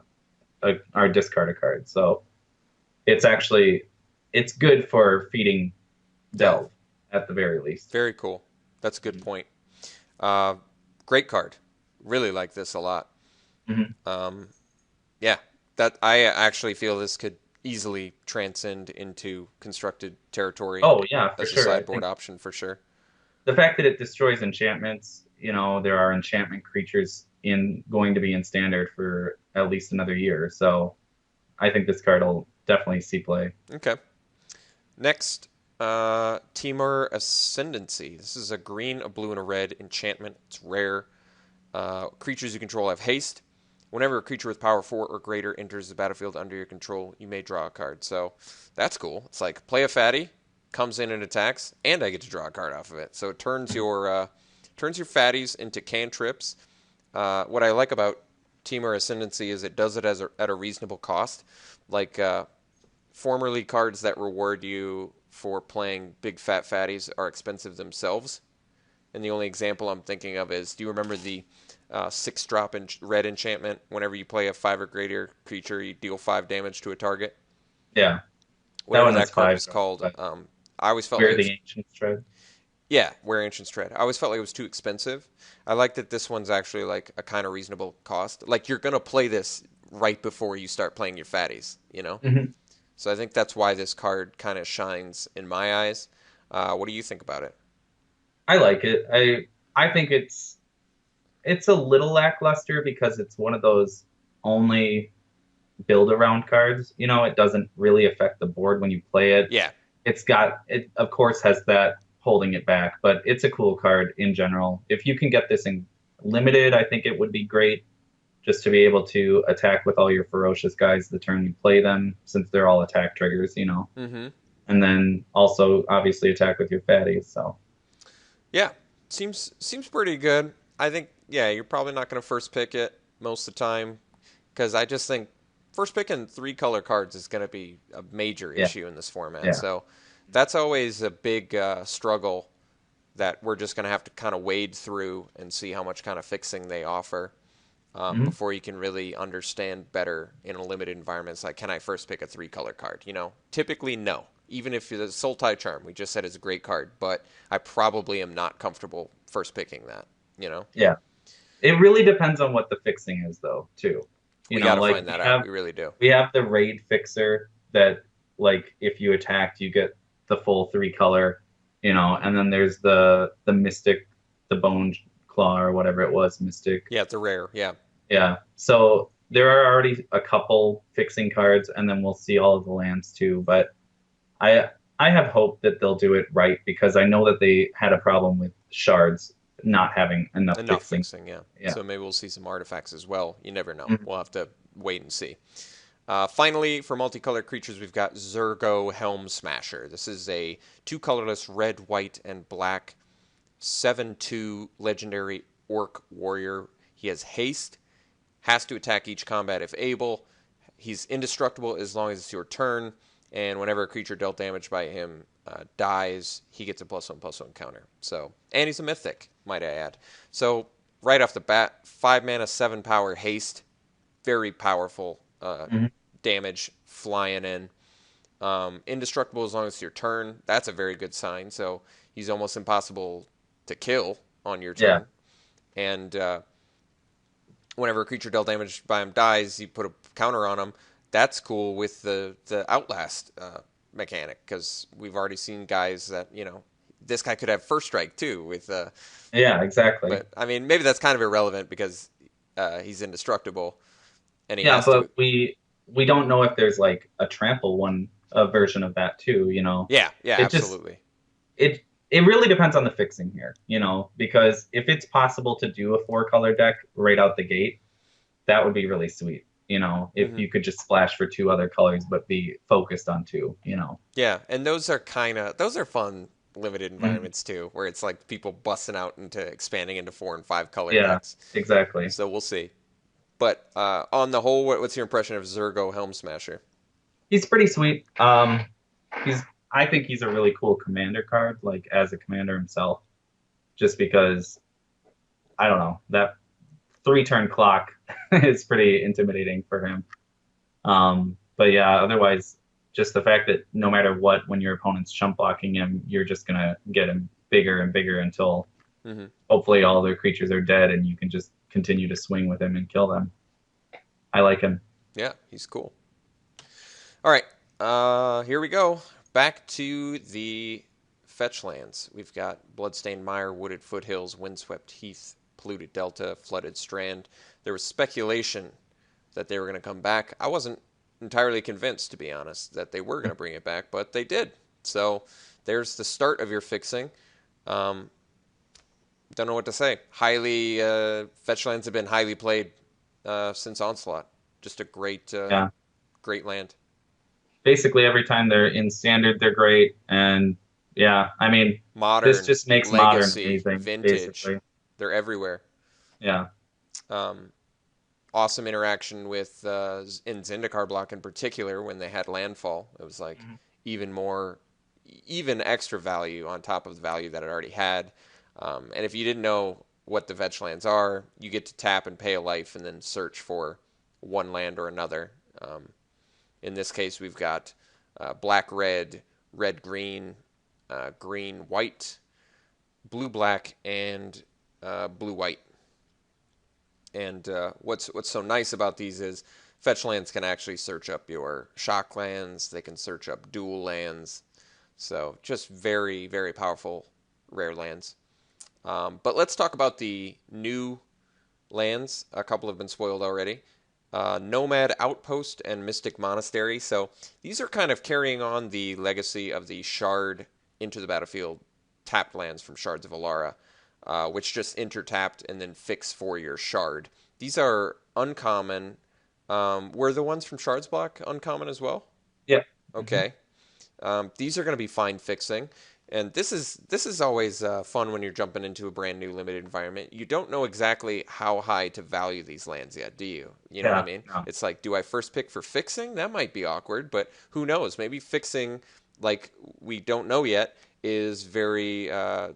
[SPEAKER 3] or discard a card. So it's good for feeding Delve at the very least.
[SPEAKER 2] Very cool. That's a good point. Great card. Really like this a lot. Yeah, that I actually feel this could easily transcend into constructed territory.
[SPEAKER 3] Oh yeah, for
[SPEAKER 2] as
[SPEAKER 3] sure.
[SPEAKER 2] a sideboard option for sure.
[SPEAKER 3] The fact that it destroys enchantments, there are enchantment creatures going to be in standard for at least another year. So I think this card will definitely see play.
[SPEAKER 2] Okay. Next, Temur Ascendancy. This is a green, a blue, and a red enchantment. It's rare. Creatures you control have haste. Whenever a creature with power 4 or greater enters the battlefield under your control, you may draw a card. So that's cool. It's like play a fatty, comes in and attacks, and I get to draw a card off of it. So it turns your fatties into cantrips. What I like about Temur Ascendancy is it does it at a reasonable cost. Like formerly, cards that reward you for playing big fat fatties are expensive themselves. And the only example I'm thinking of is, do you remember the 6-drop red enchantment? Whenever you play a 5 or greater creature, you deal 5 damage to a target.
[SPEAKER 3] Yeah,
[SPEAKER 2] whatever that card was called. I always felt
[SPEAKER 3] Where
[SPEAKER 2] like
[SPEAKER 3] the Ancients Tread.
[SPEAKER 2] Yeah, Where Ancients Tread. I always felt like it was too expensive. I like that this one's actually like a kind of reasonable cost. Like you're gonna play this right before you start playing your fatties, So I think that's why this card kind of shines in my eyes. What do you think about it?
[SPEAKER 3] I like it. I think it's a little lackluster because it's one of those only build around cards. It doesn't really affect the board when you play it.
[SPEAKER 2] Yeah.
[SPEAKER 3] It of course has that holding it back, but it's a cool card in general. If you can get this in limited, I think it would be great just to be able to attack with all your ferocious guys the turn you play them, since they're all attack triggers,
[SPEAKER 2] Mm-hmm.
[SPEAKER 3] And then also obviously attack with your fatties. So
[SPEAKER 2] yeah, seems pretty good. I think you're probably not going to first pick it most of the time because I just think first picking 3 color cards is going to be a major issue in this format.
[SPEAKER 3] Yeah.
[SPEAKER 2] So that's always a big struggle that we're just going to have to kind of wade through and see how much kind of fixing they offer before you can really understand better in a limited environment. It's like, can I first pick a 3 color card? Typically no. Even if the Sultai Charm we just said is a great card, but I probably am not comfortable first picking that.
[SPEAKER 3] Yeah, it really depends on what the fixing is, though. Too.
[SPEAKER 2] We gotta find that out. We really do.
[SPEAKER 3] We have the raid fixer that, like, if you attacked, you get the full 3 color, and then there's the mystic, the bone claw or whatever it was, mystic.
[SPEAKER 2] Yeah, it's a rare. Yeah.
[SPEAKER 3] Yeah. So there are already a couple fixing cards, and then we'll see all of the lands too. But I have hope that they'll do it right because I know that they had a problem with shards not having enough fixing.
[SPEAKER 2] Yeah. So maybe we'll see some artifacts as well. You never know. We'll have to wait and see. Finally, for multicolored creatures, we've got Zergo Helm Smasher. This is a 2 colorless red, white, and black 7/2 legendary orc warrior. He has haste, has to attack each combat if able. He's indestructible as long as it's your turn, and whenever a creature dealt damage by him dies, he gets a +1/+1 counter. So, and he's a mythic, might I add. So, right off the bat, 5 mana, 7 power, haste, very powerful damage flying in. Indestructible as long as it's your turn. That's a very good sign. So, he's almost impossible to kill on your turn. Yeah. And whenever a creature dealt damage by him dies, you put a counter on him. That's cool with the Outlast mechanic, because we've already seen guys that, this guy could have first strike too with
[SPEAKER 3] Yeah, exactly.
[SPEAKER 2] but I mean maybe that's kind of irrelevant because he's indestructible and he
[SPEAKER 3] Yeah,
[SPEAKER 2] has to.
[SPEAKER 3] but we don't know if there's like a trample one a version of that too, you know.
[SPEAKER 2] Yeah, yeah,
[SPEAKER 3] It just
[SPEAKER 2] absolutely.
[SPEAKER 3] it really depends on the fixing here, you know, because if it's possible to do a 4-color deck right out the gate, that would be really sweet, you know, if
[SPEAKER 2] Hmm.
[SPEAKER 3] you could just splash for 2 other colors but be focused on 2, you know.
[SPEAKER 2] Yeah, and those are fun limited
[SPEAKER 3] Mhm.
[SPEAKER 2] environments too, where it's like people busting out into expanding into 4 and 5 color
[SPEAKER 3] Yeah,
[SPEAKER 2] decks.
[SPEAKER 3] exactly.
[SPEAKER 2] So we'll see. But on the whole, what's your impression of Zergo Helm Smasher?
[SPEAKER 3] He's pretty sweet. He's I think he's a really cool commander card, like as a commander himself, just because I don't know, that 3-turn clock is pretty intimidating for him. But yeah, otherwise, just the fact that no matter what, when your opponent's chump blocking him, you're just gonna get him bigger and bigger until
[SPEAKER 2] Hmm.
[SPEAKER 3] hopefully all their creatures are dead and you can just continue to swing with him and kill them. I like him.
[SPEAKER 2] Yeah, he's cool. All right, here we go. Back to the fetch lands. We've got Bloodstained Mire, Wooded Foothills, Windswept Heath, Polluted Delta, Flooded Strand. There was speculation that they were going to come back. I wasn't entirely convinced, to be honest, that they were going to bring it back, but they did. So there's the start of your fixing. Um, don't know what to say. Highly fetch lands have been highly played since Onslaught. Just a
[SPEAKER 3] Yeah.
[SPEAKER 2] great land.
[SPEAKER 3] Basically every time they're in standard, they're great. And yeah, I mean, this
[SPEAKER 2] Modern,
[SPEAKER 3] just makes modern
[SPEAKER 2] legacy,
[SPEAKER 3] amazing,
[SPEAKER 2] vintage.
[SPEAKER 3] basically.
[SPEAKER 2] They're everywhere.
[SPEAKER 3] Yeah.
[SPEAKER 2] Um, awesome interaction with in Zendikar block in particular when they had landfall. It was like
[SPEAKER 3] Mhm.
[SPEAKER 2] even more, even extra value on top of the value that it already had. And if you didn't know what the fetch lands are, you get to tap and pay a life and then search for one land or another. In this case, we've got black red, red green, green white, blue black, and blue white. And what's so nice about these is fetch lands can actually search up your shock lands. They can search up dual lands. So just very powerful rare lands. But let's talk about the new lands. A couple have been spoiled already. Nomad Outpost and Mystic Monastery. So these are kind of carrying on the legacy of the Shard into the battlefield tapped lands from Shards of Alara, which just intertapped and then fix for your Shard. These are uncommon. Were the ones from Shards block uncommon as well?
[SPEAKER 3] Yep. Hmm.
[SPEAKER 2] Okay. These are going to be fine fixing, and this is always fun when you're jumping into a brand new limited environment. You don't know exactly how high to value these lands yet, do you? You know what I
[SPEAKER 3] Yeah.
[SPEAKER 2] mean?
[SPEAKER 3] No.
[SPEAKER 2] It's like, do I first pick for fixing? That might be awkward, but who knows? Maybe fixing, like we don't know yet, is very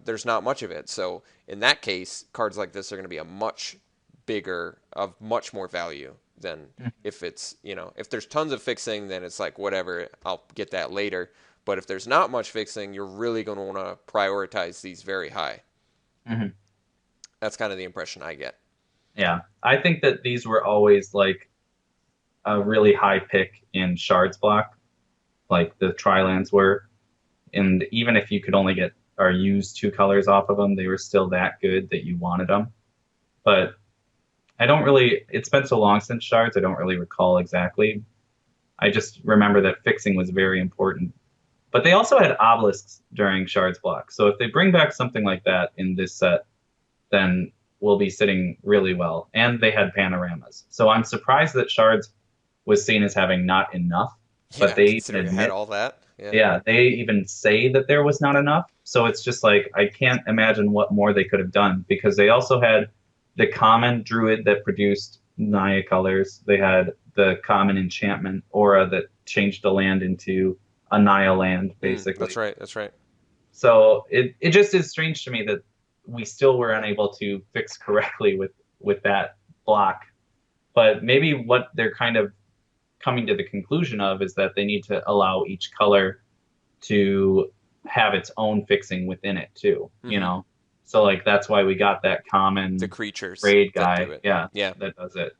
[SPEAKER 2] there's not much of it. So in that case, cards like this are going to be a much bigger, of much more value than if it's, if there's tons of fixing, then it's like, whatever, I'll get that later. But if there's not much fixing, you're really going to want to prioritize these very high.
[SPEAKER 3] Hmm.
[SPEAKER 2] That's kind of the impression I get.
[SPEAKER 3] Yeah. I think that these were always like a really high pick in Shards block, like the Trilands were. And even if you could only get or use 2 colors off of them, they were still that good that you wanted them. But I don't really, it's been so long since Shards, I don't really recall exactly. I just remember that fixing was very important. But they also had obelisks during Shards block. So if they bring back something like that in this set, then we'll be sitting really well. And they had panoramas. So I'm surprised that Shards was seen as having not enough, but
[SPEAKER 2] Yeah,
[SPEAKER 3] they even
[SPEAKER 2] considering I had
[SPEAKER 3] admit,
[SPEAKER 2] all that. Yeah.
[SPEAKER 3] yeah, they even say that there was not enough. So it's just like, I can't imagine what more they could have done because they also had the common druid that produced Naya colors. They had the common enchantment aura that changed the land into a Naya land,
[SPEAKER 2] That's
[SPEAKER 3] basically.
[SPEAKER 2] right. That's right.
[SPEAKER 3] So it just is strange to me that we still were unable to fix correctly with that block. But maybe what they're kind of coming to the conclusion of is that they need to allow each color to have its own fixing within it too, you
[SPEAKER 2] Hmm.
[SPEAKER 3] know? So like that's why we got that
[SPEAKER 2] The
[SPEAKER 3] common
[SPEAKER 2] creatures
[SPEAKER 3] raid
[SPEAKER 2] that do
[SPEAKER 3] guy,
[SPEAKER 2] it.
[SPEAKER 3] yeah,
[SPEAKER 2] Yeah.
[SPEAKER 3] that does it.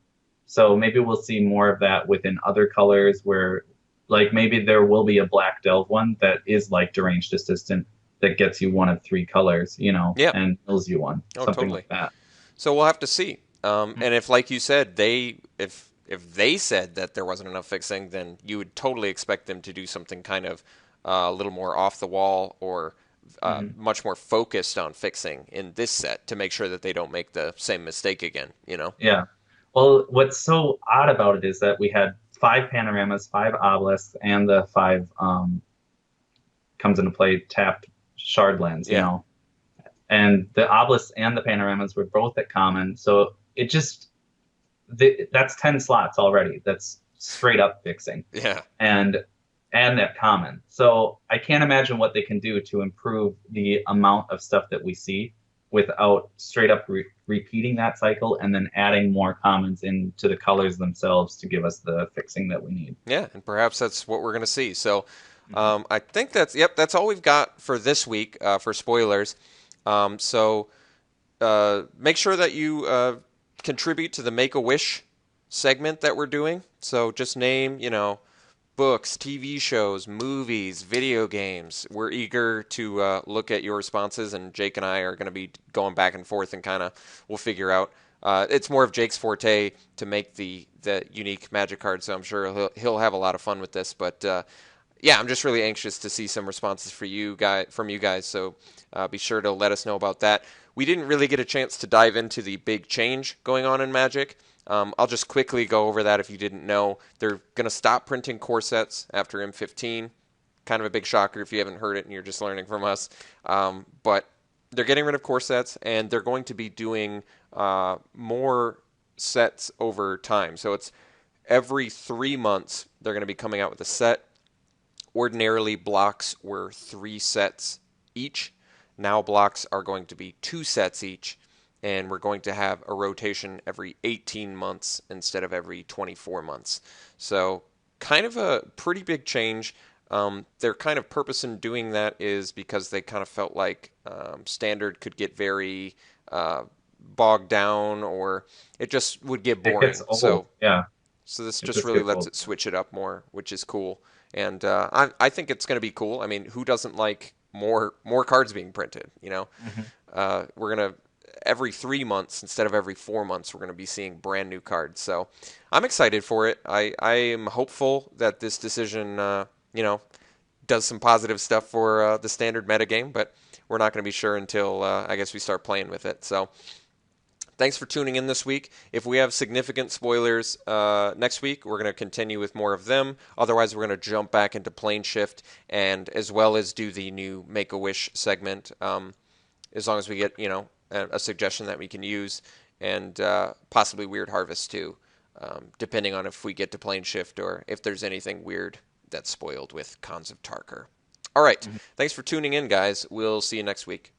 [SPEAKER 3] So maybe we'll see more of that within other colors where like maybe there will be a black delve one that is like deranged assistant that gets you one of 3 colors,
[SPEAKER 2] Yeah.
[SPEAKER 3] and mills you one,
[SPEAKER 2] Oh,
[SPEAKER 3] something
[SPEAKER 2] totally.
[SPEAKER 3] like that.
[SPEAKER 2] So we'll have to see. And if, like you said, if they said that there wasn't enough fixing, then you would totally expect them to do something kind of a little more off the wall or
[SPEAKER 3] Mhm.
[SPEAKER 2] much more focused on fixing in this set to make sure that they don't make the same mistake again.
[SPEAKER 3] Yeah. Well, what's so odd about it is that we had 5 panoramas, 5 obelisks, and the 5 comes into play tapped shardlands,
[SPEAKER 2] Yeah.
[SPEAKER 3] And the obelisks and the panoramas were both at common, so it just that's 10 slots already. That's straight up fixing.
[SPEAKER 2] Yeah.
[SPEAKER 3] And at common. So I can't imagine what they can do to improve the amount of stuff that we see without straight up repeating that cycle and then adding more commons into the colors themselves to give us the fixing that we need.
[SPEAKER 2] Yeah, and perhaps that's what we're going to see. So
[SPEAKER 3] Mhm.
[SPEAKER 2] I think that's all we've got for this week for spoilers. So make sure that you contribute to the Make-A-Wish segment that we're doing. So just name, books, TV shows, movies, video games. We're eager to look at your responses, and Jake and I are going to be going back and forth and kind of we'll figure out. It's more of Jake's forte to make the unique magic card, so I'm sure he'll have a lot of fun with this. But yeah, I'm just really anxious to see some responses from you guys. So be sure to let us know about that. We didn't really get a chance to dive into the big change going on in Magic. I'll just quickly go over that if you didn't know. They're going to stop printing core sets after M15. Kind of a big shocker if you haven't heard it and you're just learning from us. But they're getting rid of core sets, and they're going to be doing more sets over time. So it's every 3 months they're going to be coming out with a set. Ordinarily, blocks were 3 sets each. Now blocks are going to be 2 sets each, and we're going to have a rotation every 18 months instead of every 24 months. So kind of a pretty big change. Their kind of purpose in doing that is because they kind of felt like standard could get very bogged down, or it just would get
[SPEAKER 3] It
[SPEAKER 2] boring.
[SPEAKER 3] gets old. Yeah.
[SPEAKER 2] So this
[SPEAKER 3] It
[SPEAKER 2] just
[SPEAKER 3] just
[SPEAKER 2] really
[SPEAKER 3] gets
[SPEAKER 2] lets
[SPEAKER 3] old.
[SPEAKER 2] it switch it up more, which is cool. And I think it's going to be cool. I mean, who doesn't like more cards being printed?
[SPEAKER 3] Mhm.
[SPEAKER 2] We're gonna every 3 months instead of every 4 months, we're gonna be seeing brand new cards. So I'm excited for it. I am hopeful that this decision, does some positive stuff for the standard metagame, but we're not going to be sure until I guess we start playing with it. So thanks for tuning in this week. If we have significant spoilers next week, we're going to continue with more of them. Otherwise, we're going to jump back into Plane Shift and as well as do the new Make-A-Wish segment, as long as we get, a suggestion that we can use, and possibly Weird Harvest too, depending on if we get to Plane Shift or if there's anything weird that's spoiled with Khans of Tarkir. All right. Thanks for tuning in, guys. We'll see you next week.